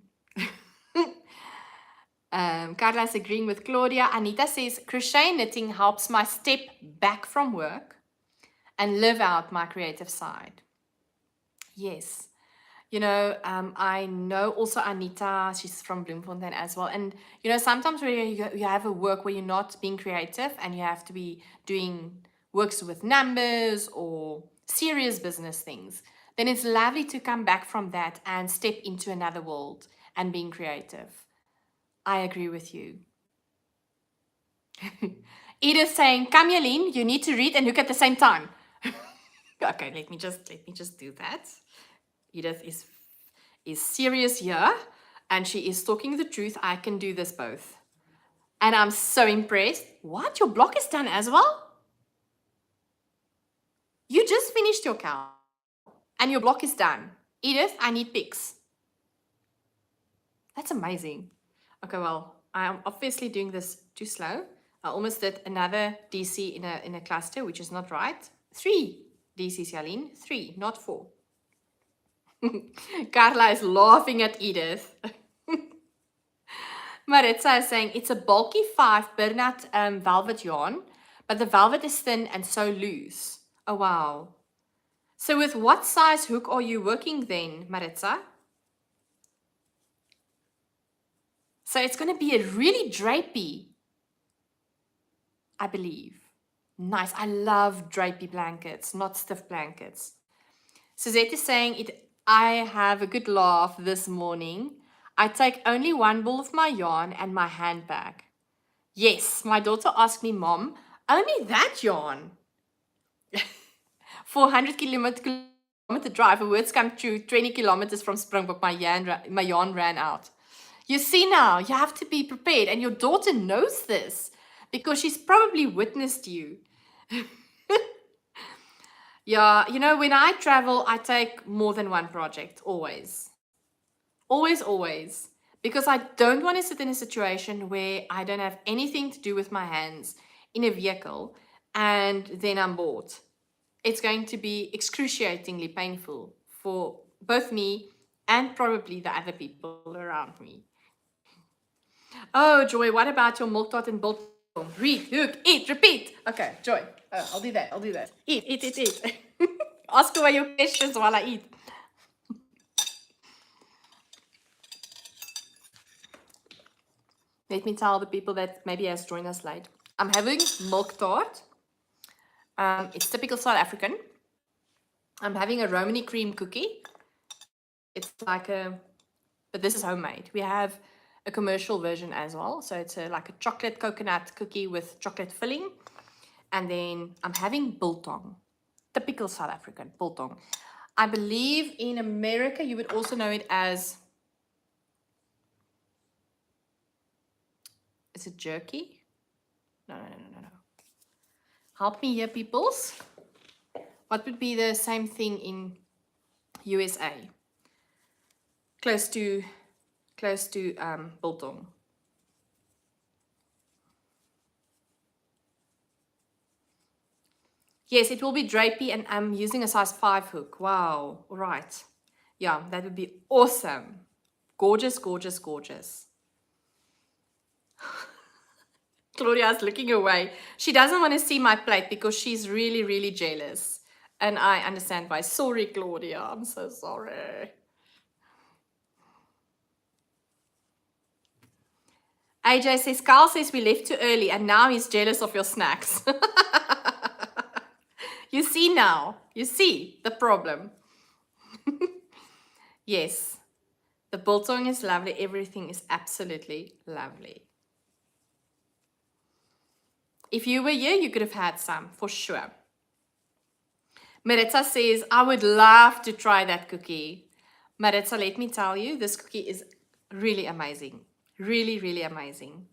Carla's agreeing with Claudia. Anita says, crochet knitting helps my step back from work and live out my creative side. Yes. You know, I know also Anita, she's from Bloemfontein as well. And, you know, sometimes when you have a work where you're not being creative and you have to be doing works with numbers or serious business things, then it's lovely to come back from that and step into another world and being creative. I agree with you. Edith saying, come Jalene, you need to read and look at the same time. Okay, let me just do that. Edith is serious here and she is talking the truth. I can do this both. And I'm so impressed. What? Your block is done as well? You just finished your count and your block is done. Edith, I need pics. That's amazing. Okay, well, I'm obviously doing this too slow. I almost did another DC in a cluster, which is not right. 3 DCs, Jalene. 3, not 4. Carla is laughing at Edith. Maritza is saying, it's a bulky 5 Bernat velvet yarn, but the velvet is thin and so loose. Oh, wow. So with what size hook are you working then, Maritza? So it's going to be a really drapey, I believe. Nice. I love drapey blankets, not stiff blankets. Suzette is saying it. I have a good laugh this morning. I take only one ball of my yarn and my handbag. Yes, my daughter asked me, Mom, only that yarn? 400-kilometer drive, a words come true, 20 kilometers from Springbok, my yarn ran out. You see now, you have to be prepared, and your daughter knows this because she's probably witnessed you. Yeah, you know, when I travel, I take more than one project, always. Always, always. Because I don't want to sit in a situation where I don't have anything to do with my hands in a vehicle and then I'm bored. It's going to be excruciatingly painful for both me and probably the other people around me. Oh, Joy, what about your milk tart and biltong? Read, hook, eat, repeat. Okay, Joy, I'll do that. Eat, eat, eat, eat. Ask away your questions while I eat. Let me tell the people that maybe has joined us late. I'm having milk tart. It's typical South African. I'm having a Romany cream cookie. It's like but this is homemade. We have a commercial version as well. So it's like a chocolate coconut cookie with chocolate filling. And then I'm having biltong. Typical South African biltong. I believe in America you would also know it as, is it jerky? No. Help me here, peoples. What would be the same thing in USA? Close to biltong. Yes, it will be drapey, and I'm using a size 5 hook. Wow. All right. Yeah, that would be awesome. Gorgeous, gorgeous, gorgeous. Claudia is looking away. She doesn't want to see my plate because she's really, really jealous. And I understand why. Sorry, Claudia. I'm so sorry. AJ says, Carl says we left too early and now he's jealous of your snacks. You see now. You see the problem. Yes. The biltong is lovely. Everything is absolutely lovely. If you were here, you could have had some, for sure. Maritza says, I would love to try that cookie. Maritza, let me tell you, this cookie is really amazing. Really, really amazing.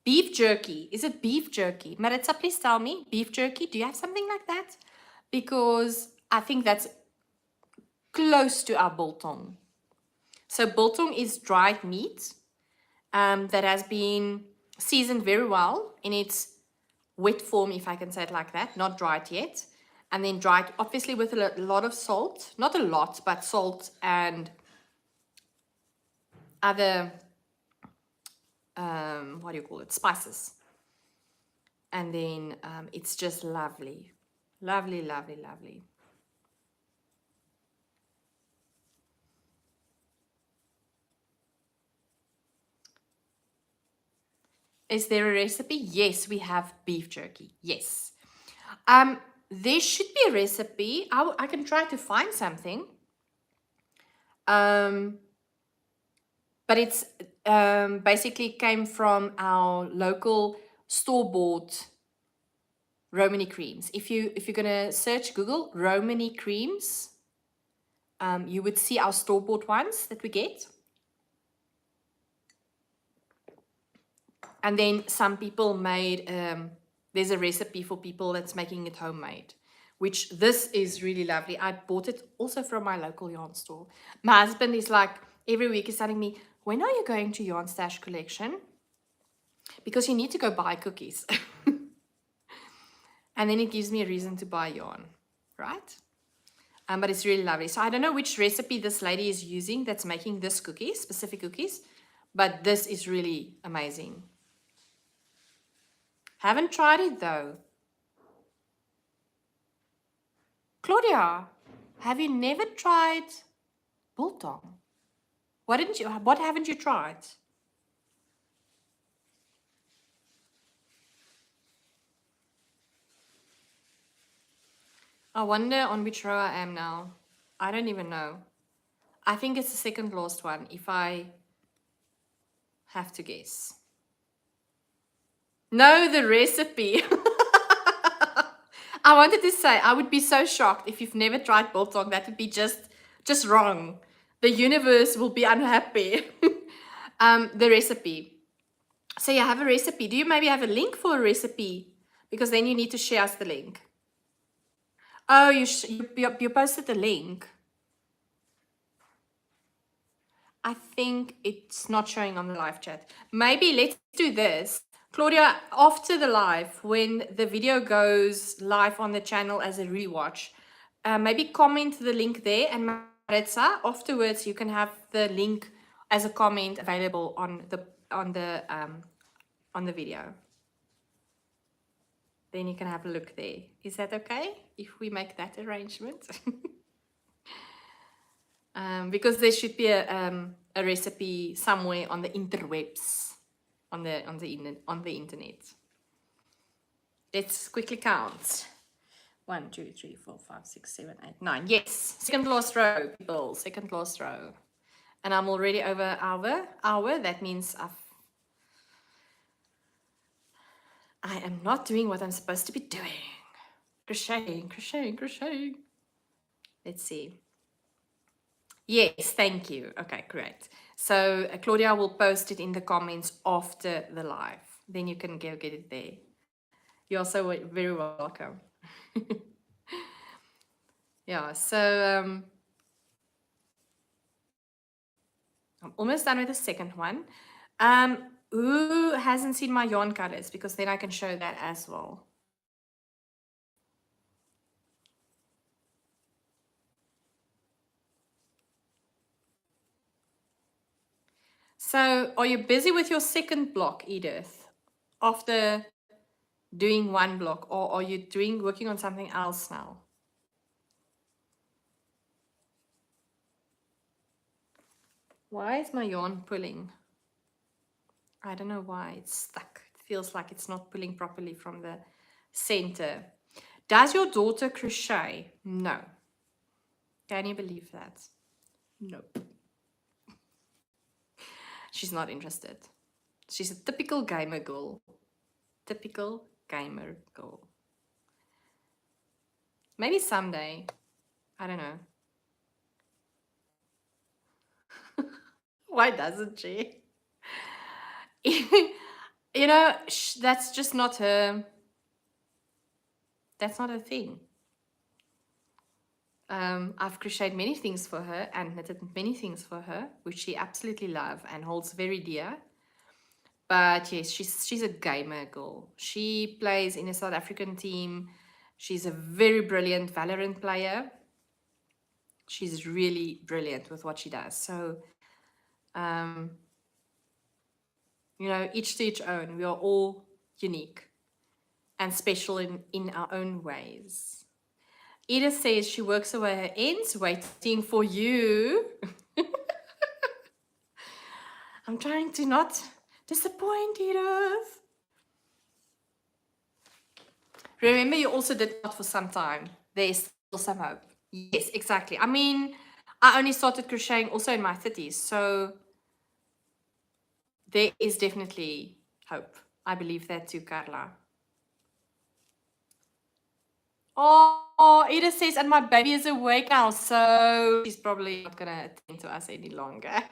Beef jerky. Is it beef jerky? Maritza, please tell me. Beef jerky, do you have something like that? Because I think that's close to our biltong. So biltong is dried meat that has been seasoned very well in its wet form, if I can say it like that, not dried yet. And then dried, obviously, with a lot of salt. Not a lot, but salt and other, what do you call it, spices. And then it's just lovely. Lovely, lovely, lovely. Is there a recipe? Yes, we have beef jerky. Yes. There should be a recipe. I can try to find something. But it's basically came from our local store-bought Romany creams. If you're gonna search Google Romany creams, you would see our store-bought ones that we get. And then some people made, there's a recipe for people that's making it homemade, which this is really lovely. I bought it also from my local yarn store. My husband is like, every week he's telling me, when are you going to Yarn Stash Collection? Because you need to go buy cookies. And then it gives me a reason to buy yarn, right? But it's really lovely. So I don't know which recipe this lady is using that's making this cookies, specific cookies, but this is really amazing. Haven't tried it though. Claudia, have you never tried biltong? What haven't you tried? I wonder on which row I am now. I don't even know. I think it's the second last one, if I have to guess. No, the recipe. I wanted to say, I would be so shocked if you've never tried biltong. That would be just wrong. The universe will be unhappy. The recipe. So you have a recipe. Do you maybe have a link for a recipe? Because then you need to share us the link. Oh, you posted the link. I think it's not showing on the live chat. Maybe let's do this. Claudia, after the live, when the video goes live on the channel as a rewatch, maybe comment the link there, and Maritza, afterwards you can have the link as a comment available on the video. Then you can have a look there. Is that okay if we make that arrangement? Because there should be a recipe somewhere on the interwebs, on the internet. Let's quickly count. 1, 2, 3, 4, 5, 6, 7, 8, 9. Yes, second last row, people. Second last row, and I'm already over hour. That means I am not doing what I'm supposed to be doing. Crocheting, crocheting, crocheting. Let's see. Yes, thank you. Okay, great. So Claudia will post it in the comments after the live. Then you can go get it there. You're so very welcome. Yeah, so I'm almost done with the second one. Who hasn't seen my yarn colors? Because then I can show that as well. So are you busy with your second block, Edith, after doing one block, or are you working on something else now? Why is my yarn pulling? I don't know why it's stuck. It feels like it's not pulling properly from the center. Does your daughter crochet? No. Can you believe that? Nope. She's not interested. She's a typical gamer girl. Typical gamer girl. Maybe someday. I don't know. Why doesn't she? You know, that's just not her. That's not her thing. I've crocheted many things for her and knitted many things for her, which she absolutely loves and holds very dear. But yes, she's a gamer girl. She plays in a South African team. She's a very brilliant Valorant player. She's really brilliant with what she does. So, you know, each to its own. We are all unique and special in our own ways. Edith says she works away her ends waiting for you. I'm trying to not disappoint Edith. Remember, you also did that for some time. There's still some hope. Yes, exactly. I mean, I only started crocheting also in my 30s, so there is definitely hope. I believe that too, Carla. Oh, Edith says, and my baby is awake now, so she's probably not going to attend to us any longer.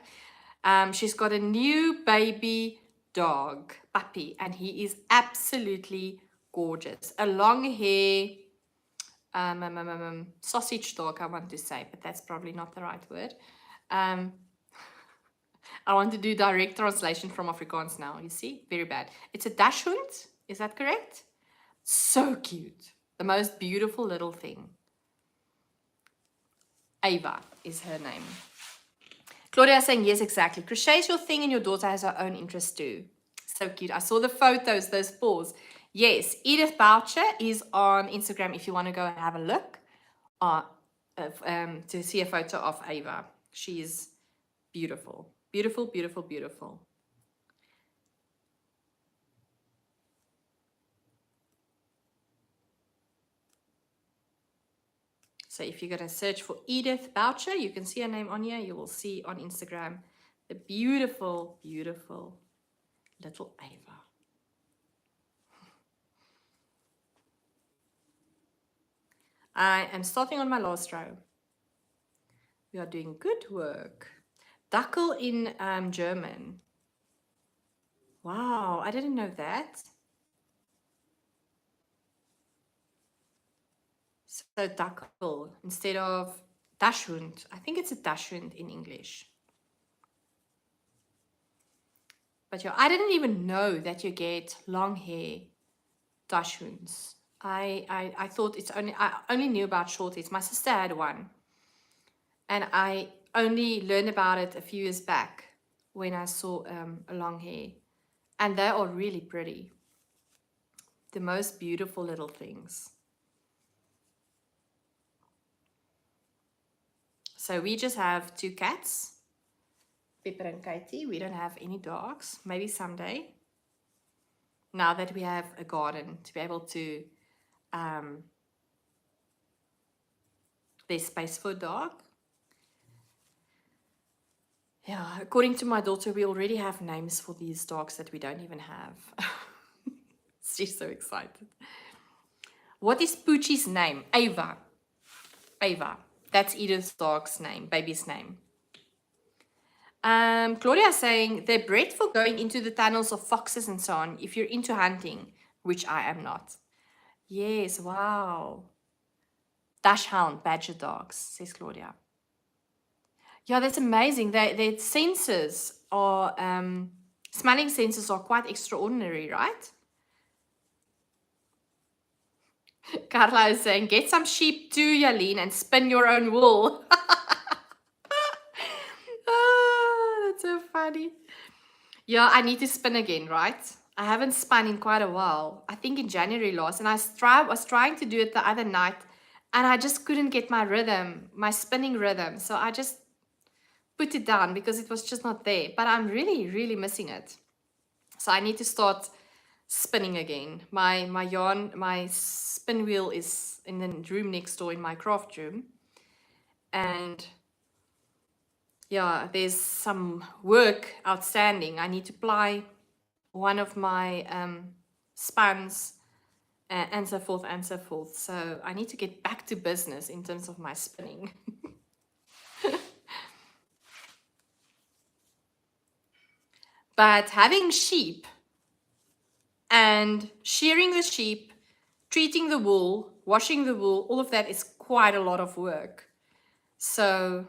She's got a new baby dog, puppy, and he is absolutely gorgeous. A long hair, sausage dog, I want to say, but that's probably not the right word. I want to do direct translation from Afrikaans now, you see? Very bad. It's a dachshund, is that correct? So cute. The most beautiful little thing. Ava is her name. Claudia is saying, yes, exactly. Crochet is your thing and your daughter has her own interest too. So cute. I saw the photos, those paws. Yes, Edith Boucher is on Instagram if you want to go and have a look to see a photo of Ava. She's beautiful. Beautiful, beautiful, beautiful. So if you're going to search for Edith Boucher, you can see her name on here. You will see on Instagram the beautiful, beautiful little Ava. I am starting on my last row. We are doing good work. Dackel in German. Wow, I didn't know that. So Dackel instead of Dachshund. I think it's a Dachshund in English. But yeah, I didn't even know that you get long hair Dachshunds. I thought I only knew about short hairs. My sister had one. And I only learned about it a few years back when I saw a long hair. And they are really pretty. The most beautiful little things. So we just have 2 cats, Pepper and Katie. We don't have any dogs. Maybe someday. Now that we have a garden to be able to, there's space for a dog. Yeah, according to my daughter, we already have names for these dogs that we don't even have. She's so excited. What is Poochie's name? Ava. Ava. That's Edith's dog's name, baby's name. Claudia is saying, they're bred for going into the tunnels of foxes and so on, if you're into hunting, which I am not. Yes, wow. Dachshund, badger dogs, says Claudia. Yeah, that's amazing. Their sensors are, smelling sensors are quite extraordinary, right? Carla is saying, get some sheep too, Jalene, and spin your own wool. Oh, that's so funny. Yeah, I need to spin again, right? I haven't spun in quite a while. I think in January last, and I was trying to do it the other night, and I just couldn't get my rhythm, my spinning rhythm. So I just put it down because it was just not there. But I'm really, really missing it. So I need to start spinning again. My yarn, my spin wheel is in the room next door in my craft room. And yeah, there's some work outstanding. I need to ply one of my spans and so forth and so forth. So I need to get back to business in terms of my spinning. But having sheep and shearing the sheep, treating the wool, washing the wool, all of that is quite a lot of work. So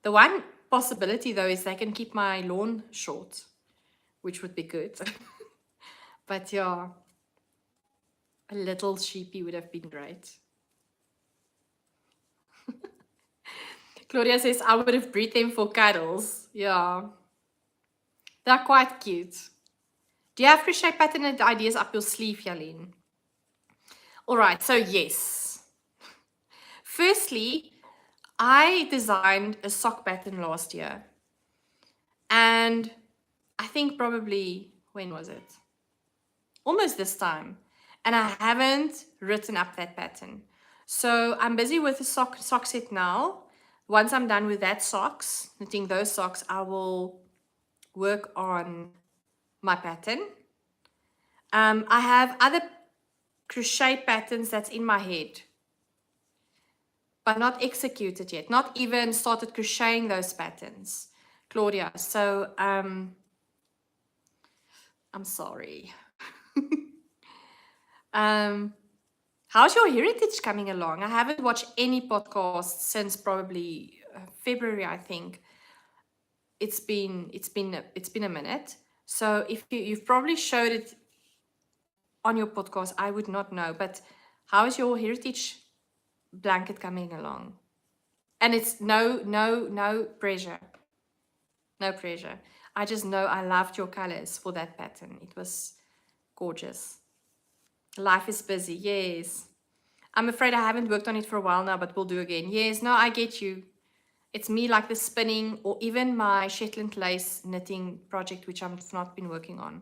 the one possibility though is they can keep my lawn short, which would be good. But yeah, a little sheepy would have been great. Claudia says, I would have bred them for cuddles. Yeah. They're quite cute. Do you have crochet pattern ideas up your sleeve, Jalene? All right, so yes. Firstly, I designed a sock pattern last year. And I think probably, when was it? Almost this time. And I haven't written up that pattern. So I'm busy with the sock set now. Once I'm done with that socks, knitting those socks, I will work on my pattern. I have other crochet patterns that's in my head, but not executed yet, not even started crocheting those patterns, Claudia. So I'm sorry. How's your heritage coming along? I haven't watched any podcasts since probably February, I think. It's been a minute. So if you've probably showed it on your podcast, I would not know. But how is your heritage blanket coming along? And it's no pressure. No pressure. I just know I loved your colors for that pattern. It was gorgeous. Life is busy, yes. I'm afraid I haven't worked on it for a while now, but we'll do again. Yes, no, I get you. It's me like the spinning or even my Shetland lace knitting project, which I've not been working on.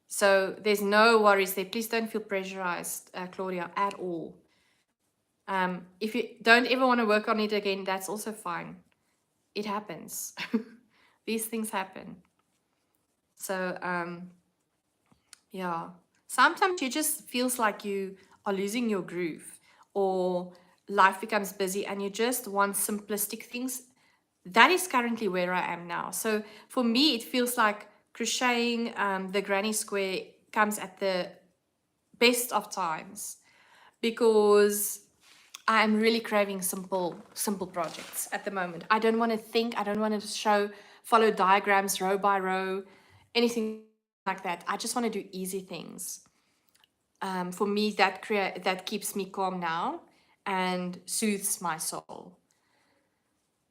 So there's no worries there. Please don't feel pressurized, Claudia, at all. If you don't ever want to work on it again, that's also fine. It happens. These things happen. So, yeah. Sometimes you just feels like you are losing your groove, or life becomes busy and you just want simplistic things. That is currently where I am now. So for me, it feels like crocheting the granny square comes at the best of times, because I'm really craving simple projects at the moment. I don't want to think. I don't want to follow diagrams row by row, anything like that. I just want to do easy things. For me, that keeps me calm now and soothes my soul.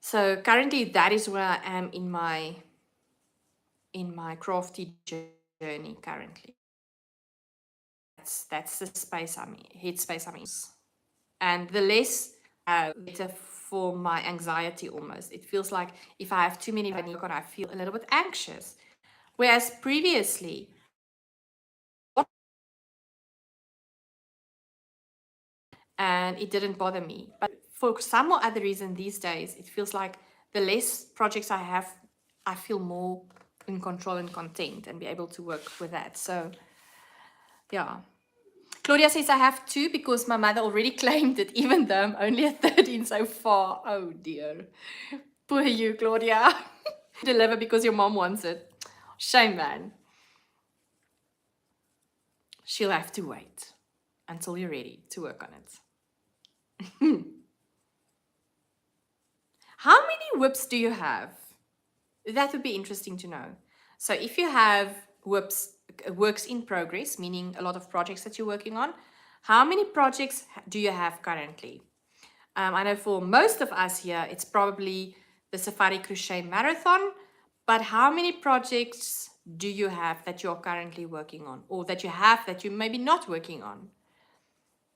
So currently, that is where I am in my crafty journey currently. That's the space I'm in, headspace I'm in. And the less better for my anxiety almost. It feels like if I have too many I feel a little bit anxious. Whereas previously, and it didn't bother me. But for some or other reason these days, it feels like the less projects I have, I feel more in control and content and be able to work with that. So, yeah. Claudia says I have two because my mother already claimed it, even though I'm only at 13 so far. Oh dear. Poor you, Claudia. Deliver because your mom wants it. Shame, man. She'll have to wait until you're ready to work on it. How many whips do you have? That would be interesting to know. So if you have whips, works in progress, meaning a lot of projects that you're working on, how many projects do you have currently? I know for most of us here, it's probably the SAFARI Crochet Marathon, but how many projects do you have that you're currently working on, or that you have that you're maybe not working on?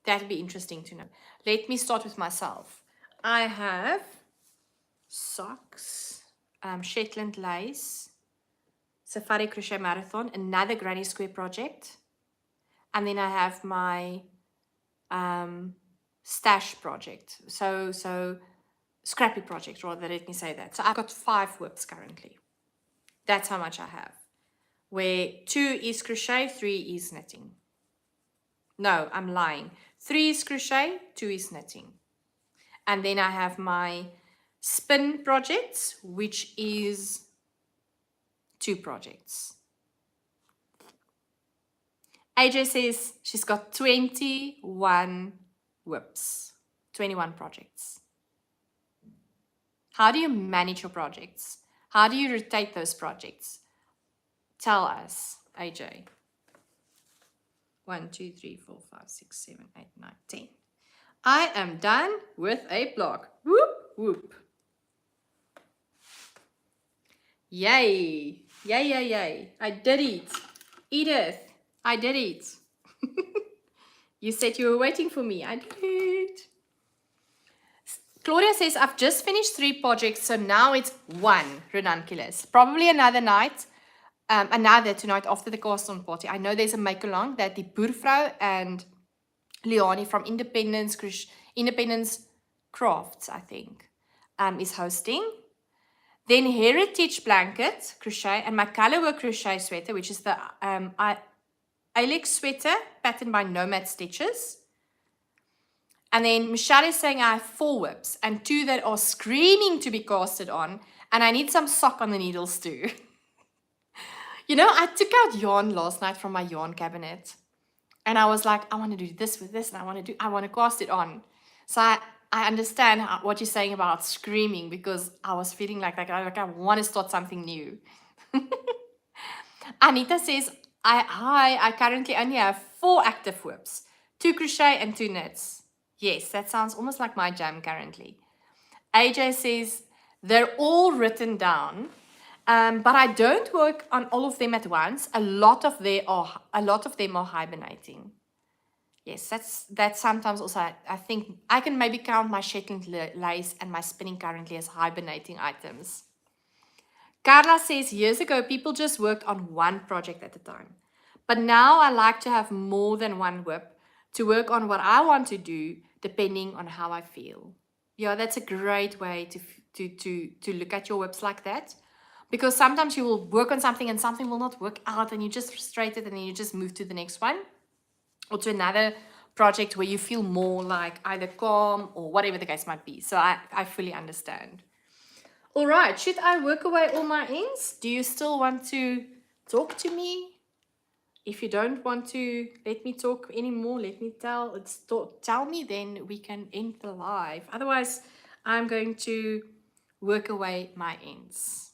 That'd be interesting to know. Let me start with myself. I have socks, Shetland lace, SAFARI Crochet Marathon, another granny square project, and then I have my stash project. So scrappy project, rather, let me say that. So I've got 5 whips currently. That's how much I have. Where 2 is crochet, 3 is knitting. No, I'm lying. 3 is crochet, 2 is knitting. And then I have my spin projects, which is 2 projects. AJ says she's got 21 whips, 21 projects. How do you manage your projects? How do you rotate those projects? Tell us, AJ. 1, 2, 3, 4, 5, 6, 7, 8, 9, 10. I am done with a block. Whoop, whoop. Yay. Yay, yay, yay. I did it. Edith, I did it. You said you were waiting for me. I did it. Claudia says, I've just finished 3 projects, so now it's 1 ranunculus. Probably another night, another tonight after the cast-on party. I know there's a make-along that the Boervrou and Jalene from Independence Crafts, I think, is hosting. Then Heritage Blanket Crochet and my colorwork crochet sweater, which is the Alex sweater patterned by Nomad Stitches. And then Michelle is saying I have 4 whips and 2 that are screaming to be casted on. And I need some sock on the needles too. You know, I took out yarn last night from my yarn cabinet. And I was like, I want to do this with this and I want to cast it on. So I understand what you're saying about screaming, because I was feeling like I want to start something new. Anita says, I currently only have 4 active whips, 2 crochet and 2 knits. Yes, that sounds almost like my jam currently. AJ says, they're all written down, but I don't work on all of them at once. A lot of them are hibernating. Yes, that's sometimes also, I think I can maybe count my Shetland lace and my spinning currently as hibernating items. Carla says, years ago, people just worked on one project at a time. But now I like to have more than one whip to work on what I want to do, depending on how I feel. Yeah, that's a great way to look at your whips like that. Because sometimes you will work on something and something will not work out and you're just frustrated and then you just move to the next one or to another project where you feel more like either calm or whatever the case might be. So I fully understand. All right, should I work away all my ends? Do you still want to talk to me? If you don't want to let me talk anymore, let me tell me, then we can end the live. Otherwise, I'm going to work away my ends.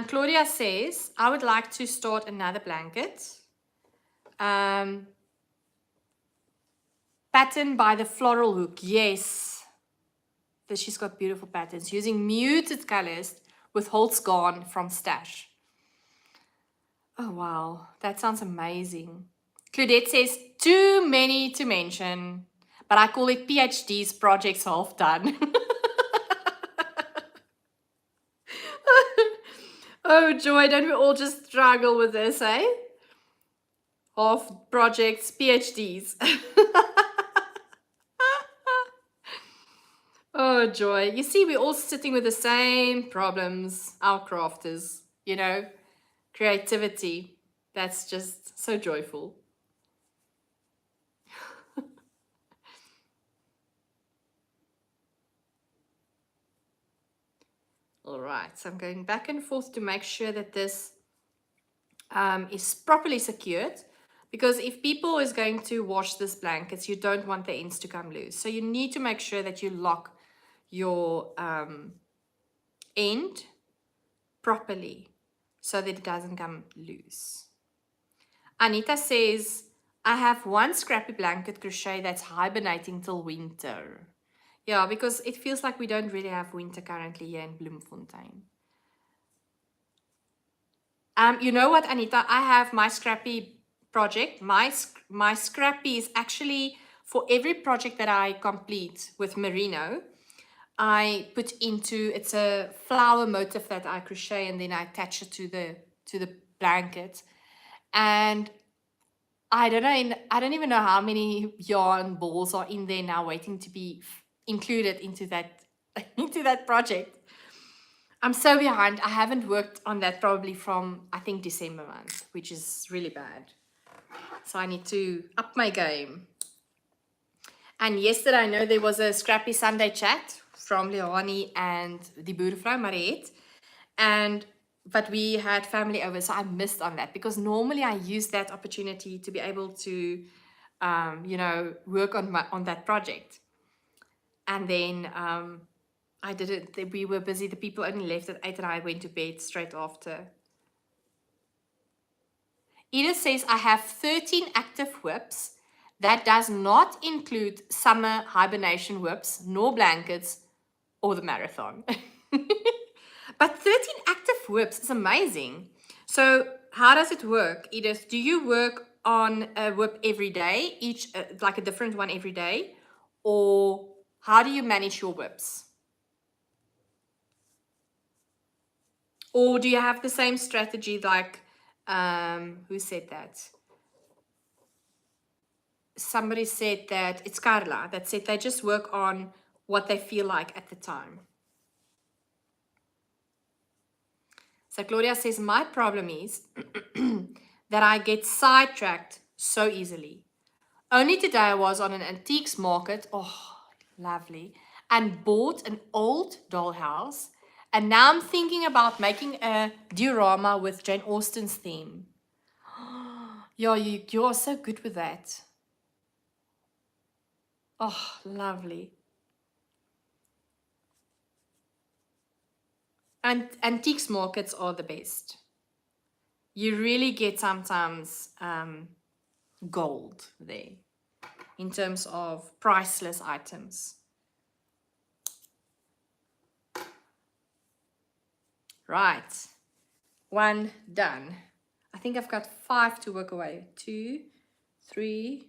Claudia says, I would like to start another blanket. Pattern by the floral hook. Yes. She's got beautiful patterns using muted colors with Holt's Garn from Stash. Oh, wow. That sounds amazing. Claudette says, too many to mention, but I call it PhD's projects half done. Oh, Joy, don't we all just struggle with this, eh? Half projects, PhDs. Oh, Joy. You see, we're all sitting with the same problems, our crafters, you know, creativity. That's just so joyful. All right, so I'm going back and forth to make sure that this is properly secured, because if people is going to wash this blankets, you don't want the ends to come loose. So you need to make sure that you lock your end properly so that it doesn't come loose. Anita says, I have one scrappy blanket crochet that's hibernating till winter. Yeah, because it feels like we don't really have winter currently here in Bloemfontein. You know what, Anita? I have my scrappy project. My scrappy is actually for every project that I complete with merino. I put into, it's a flower motif that I crochet and then I attach it to the blanket. And I don't even know how many yarn balls are in there now waiting to be included into that project. I'm so behind. I haven't worked on that probably from, I think, December month, which is really bad. So I need to up my game. And yesterday, I know there was a Scrappy Sunday chat from Leonie and the Boervrou Mariette. But we had family over, so I missed on that because normally I use that opportunity to be able to, work on that project. And then I did it. We were busy. The people only left at 8 and I went to bed straight after. Edith says, I have 13 active whips. That does not include summer hibernation whips, nor blankets, or the marathon. But 13 active whips is amazing. So how does it work, Edith? Do you work on a whip every day, each like a different one every day? Or how do you manage your whips? Or do you have the same strategy like, who said that? Somebody said that, it's Carla, that said they just work on what they feel like at the time. So Claudia says, my problem is that I get sidetracked so easily. Only today I was on an antiques market, oh, lovely, and bought an old dollhouse. And now I'm thinking about making a diorama with Jane Austen's theme. Yeah, you are so good with that. Oh, lovely. And antiques markets are the best. You really get sometimes gold there in terms of priceless items. Right, one done. I think I've got 5 to work away. 2, 3,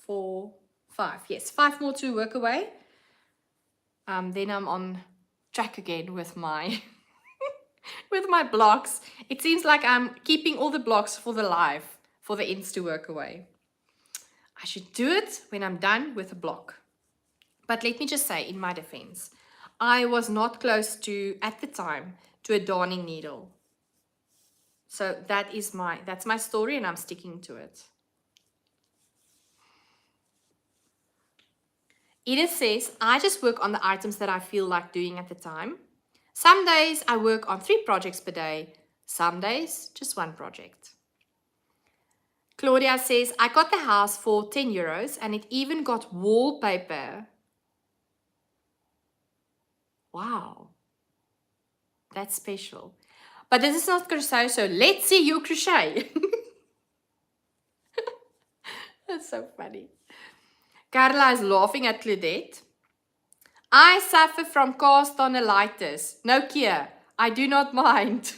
4, 5. Yes, 5 more to work away. Then I'm on track again with my with my blocks. It seems like I'm keeping all the blocks for the live, for the ends to work away. I should do it when I'm done with a block. But let me just say, in my defense, I was not close to, at the time, to a darning needle. So that's my story, and I'm sticking to it. Edith says, I just work on the items that I feel like doing at the time. Some days I work on 3 projects per day. Some days, just 1 project. Claudia says, I got the house for €10 and it even got wallpaper. Wow. That's special. But this is not crochet, so let's see you crochet. That's so funny. Carla is laughing at Claudette. I suffer from castonitis. No care. I do not mind.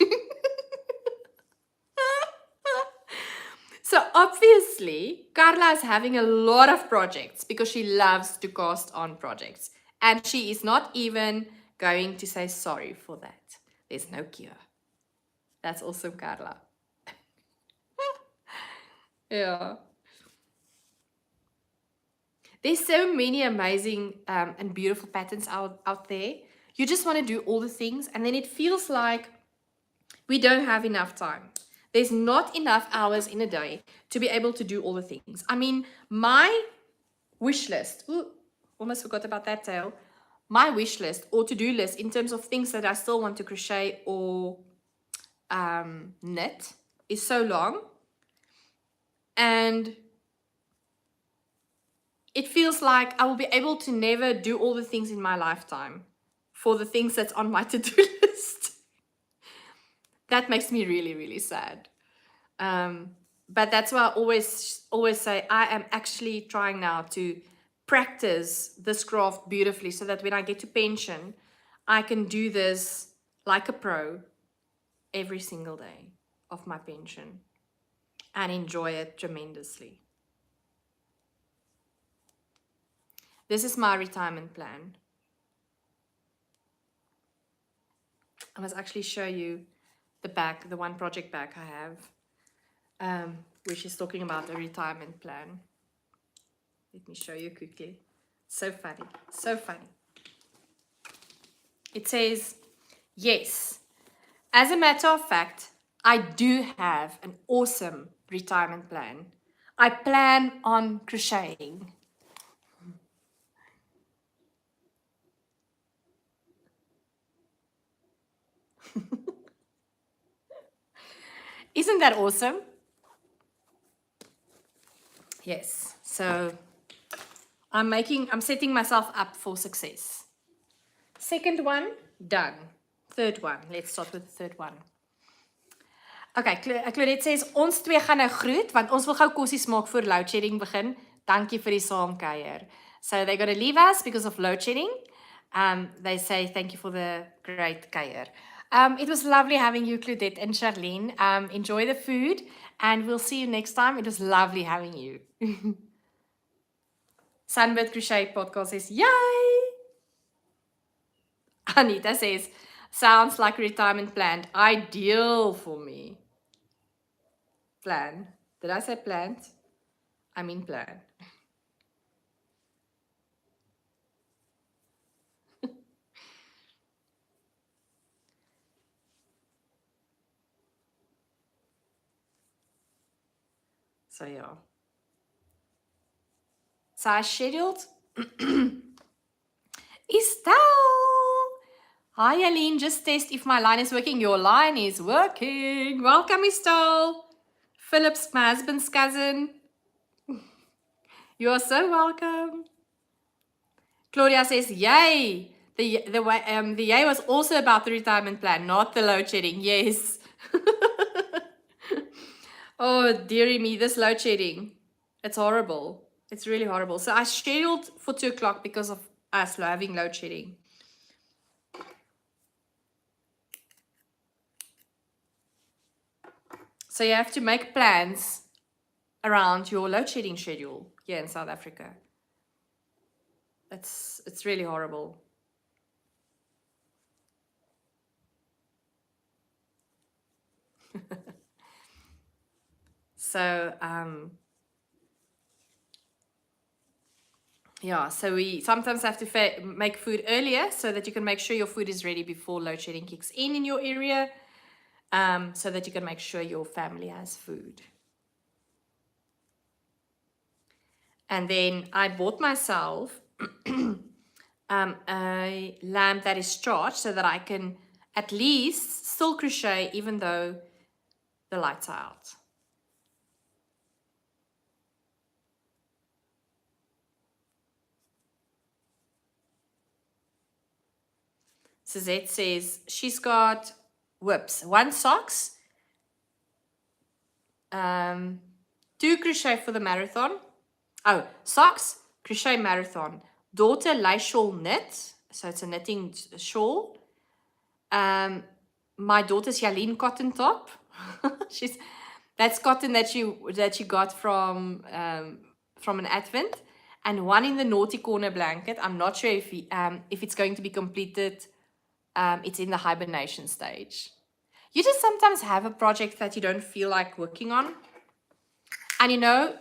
So obviously, Carla is having a lot of projects because she loves to cast on projects. And she is not even going to say sorry for that. There's no cure. That's awesome, Carla. Yeah. There's so many amazing and beautiful patterns out there. You just want to do all the things, and then it feels like we don't have enough time. There's not enough hours in a day to be able to do all the things. I mean, my wish list, almost forgot about that tail. My wish list or to-do list in terms of things that I still want to crochet or knit is so long. And it feels like I will be able to never do all the things in my lifetime for the things that's on my to-do list. That makes me really, really sad. But that's why I always say I am actually trying now to practice this craft beautifully so that when I get to pension, I can do this like a pro every single day of my pension and enjoy it tremendously. This is my retirement plan. I must actually show you the back, the one project back I have, where she's talking about a retirement plan. Let me show you quickly. So funny, so funny. It says, yes, as a matter of fact, I do have an awesome retirement plan. I plan on crocheting. Isn't that awesome? Yes, so I'm setting myself up for success. Second one, done. Third one, let's start with the third one. Okay, Claudette says, ons twee gaan nou groet, want ons wil gou kossies maak voor load shedding begin. Dankie vir die saamkuier. So they're going to leave us because of load shedding. They say thank you for the great kuier. It was lovely having you, Claudette and Jalene. Enjoy the food, and we'll see you next time. It was lovely having you. Sunbird Crochet Podcast says, yay! Anita says, sounds like a retirement plan. Ideal for me. Plan. Did I say plant? I mean plan. So yeah. So I scheduled Estelle. Hi Jalene, just test if my line is working. Your line is working. Welcome Estelle. Philip's my husband's cousin. You are so welcome. Claudia says, yay. The yay was also about the retirement plan, not the load shedding. Yes. Oh, dearie me, this load shedding. It's horrible. It's really horrible. So I scheduled for 2 o'clock because of us having load shedding. So you have to make plans around your load shedding schedule here in South Africa. It's really horrible. So, yeah, so we sometimes have to make food earlier so that you can make sure your food is ready before load shedding kicks in your area, so that you can make sure your family has food. And then I bought myself a lamp that is charged so that I can at least still crochet even though the lights are out. Suzette says she's got whips, 1 socks, 2 crochet for the marathon. Oh, socks, crochet marathon. Daughter lace shawl knit, so it's a knitting shawl. My daughter's Jalene cotton top. That's cotton that you got from an advent, and one in the naughty corner blanket. I'm not sure if it's going to be completed. It's in the hibernation stage. You just sometimes have a project that you don't feel like working on. And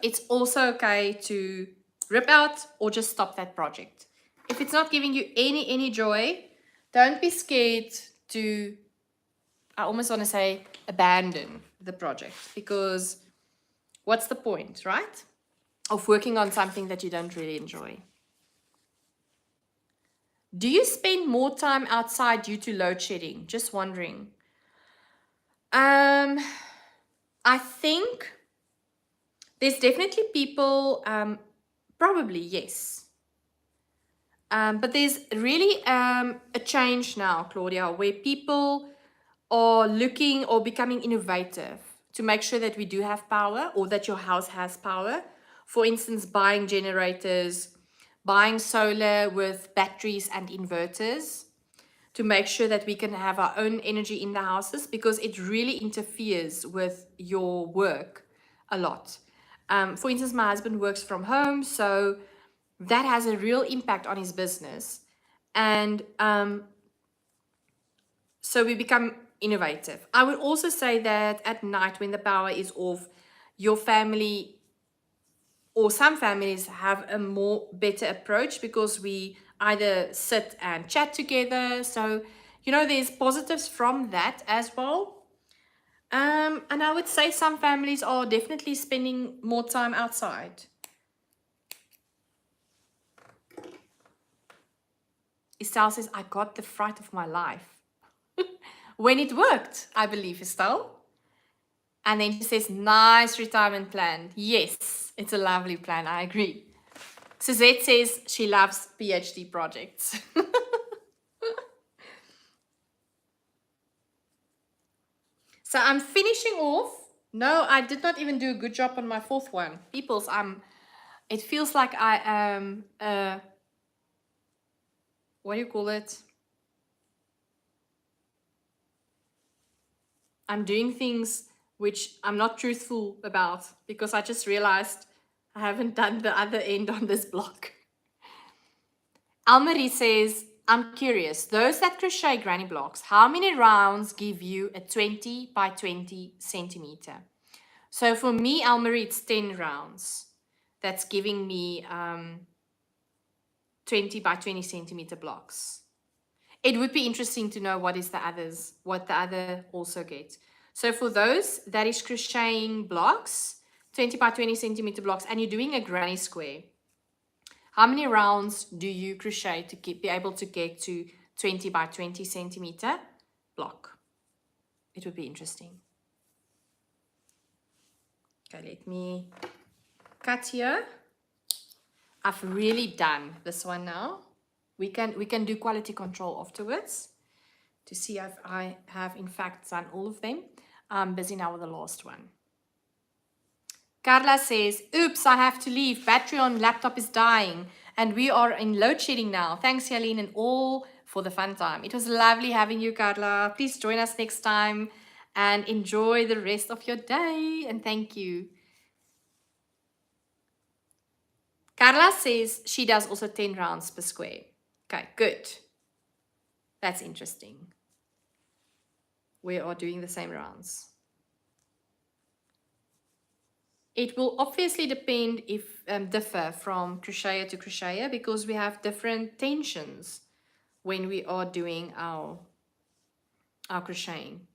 it's also okay to rip out or just stop that project. If it's not giving you any joy, don't be scared to, I almost want to say, abandon the project, because what's the point, right? Of working on something that you don't really enjoy. Do you spend more time outside due to load shedding? Just wondering. I think there's definitely people, probably, yes. But there's really a change now, Claudia, where people are looking or becoming innovative to make sure that we do have power, or that your house has power. For instance, buying generators, buying solar with batteries and inverters to make sure that we can have our own energy in the houses, because it really interferes with your work a lot. For instance, my husband works from home, so that has a real impact on his business. And so we become innovative. I would also say that at night, when the power is off, your family, or some families, have a better approach, because we either sit and chat together. So, there's positives from that as well. And I would say some families are definitely spending more time outside. Estelle says, I got the fright of my life. When it worked, I believe, Estelle. And then she says, nice retirement plan. Yes, it's a lovely plan. I agree. Suzette says she loves PhD projects. So I'm finishing off. No, I did not even do a good job on my 4th one. Peoples, it feels like I am, what do you call it? I'm doing things which I'm not truthful about, because I just realized I haven't done the other end on this block. Almarie says, I'm curious, those that crochet granny blocks, how many rounds give you a 20 by 20 centimeter? So for me, Almarie, it's 10 rounds. That's giving me 20 by 20 centimeter blocks. It would be interesting to know what the other also gets. So for those that is crocheting blocks, 20 by 20 centimeter blocks, and you're doing a granny square, how many rounds do you crochet to be able to get to 20 by 20 centimeter block? It would be interesting. Okay, let me cut here. I've really done this one now. We can do quality control afterwards to see if I have in fact done all of them. I'm busy now with the last one. Carla says, oops, I have to leave. Battery on laptop is dying. And we are in load shedding now. Thanks, Jalene, and all for the fun time. It was lovely having you, Carla. Please join us next time and enjoy the rest of your day. And thank you. Carla says she does also 10 rounds per square. Okay, good. That's interesting. We are doing the same rounds. It will obviously depend if differ from crocheter to crocheter because we have different tensions when we are doing our crocheting.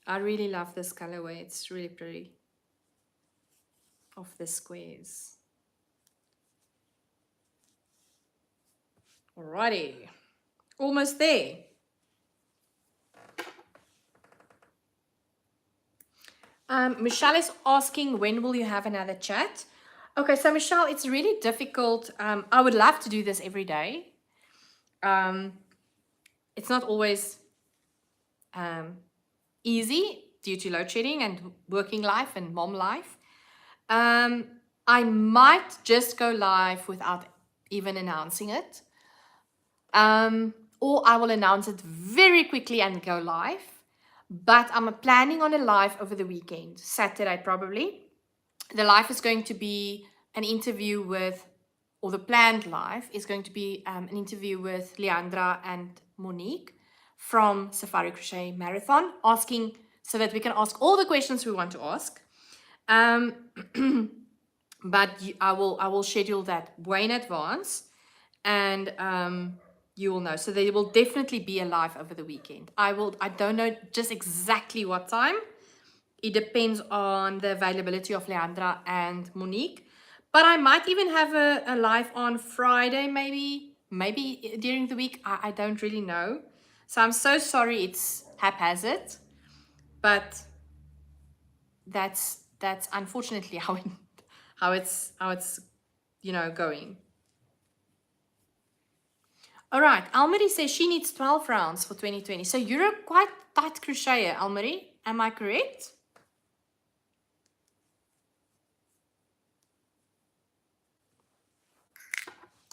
I really love this colorway. It's really pretty. Of the squares. Alrighty. Almost there. Michelle is asking, when will you have another chat? Okay, so Michelle, it's really difficult. I would love to do this every day. It's not always easy due to load shedding and working life and mom life. I might just go live without even announcing it. Or I will announce it very quickly and go live. But I'm planning on a live over the weekend, Saturday probably. The live is going to be an interview with, or the planned live is going to be an interview with Leandra and Monique from SAFARI Crochet Marathon, asking so that we can ask all the questions we want to ask. But I will schedule that way in advance, and you will know. So there will definitely be a live over the weekend. I don't know just exactly what time. It depends on the availability of Leandra and Monique. But I might even have a live on Friday, maybe during the week. I don't really know. So I'm so sorry it's haphazard. But that's unfortunately how it's going. All right, Almarie says she needs 12 rounds for 2020. So you're a quite tight crocheter, Almarie. Am I correct?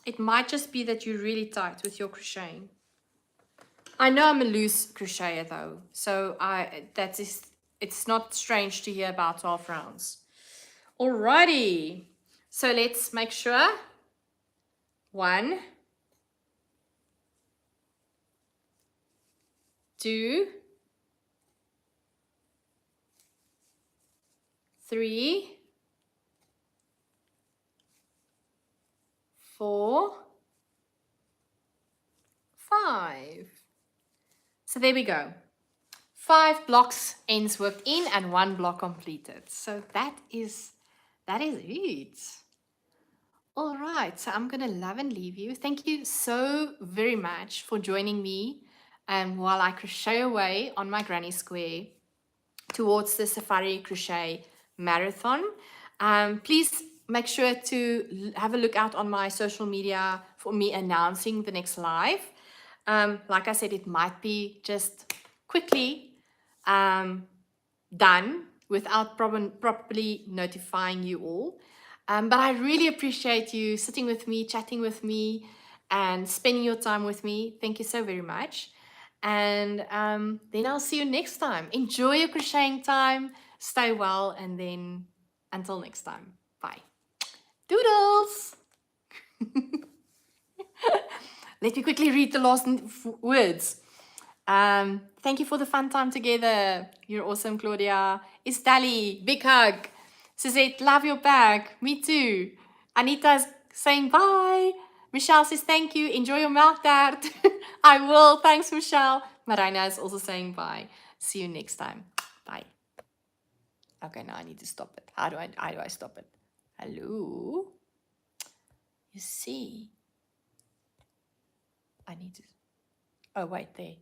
It might just be that you're really tight with your crocheting. I know I'm a loose crocheter though, so it's not strange to hear about 12 rounds. Alrighty, so let's make sure. 1, 2, 3, 4, 5. So there we go. 5 blocks ends worked in and 1 block completed. So that is it. All right, so I'm gonna love and leave you. Thank you so very much for joining me while I crochet away on my granny square towards the SAFARI Crochet Marathon. Please make sure to have a look out on my social media for me announcing the next live. Like I said, it might be just quickly done without properly notifying you all. But I really appreciate you sitting with me, chatting with me, and spending your time with me. Thank you so very much. And then I'll see you next time. Enjoy your crocheting time. Stay well. And then until next time. Bye. Doodles. Let me quickly read the last words. Thank you for the fun time together. You're awesome, Claudia. Istali, big hug. Suzette, love your bag. Me too. Anita's saying bye. Michelle says thank you. Enjoy your milk tart. I will. Thanks, Michelle. Marina is also saying bye. See you next time. Bye. Okay, now I need to stop it. How do I stop it? Hello? You see, I need to. Oh, wait, there.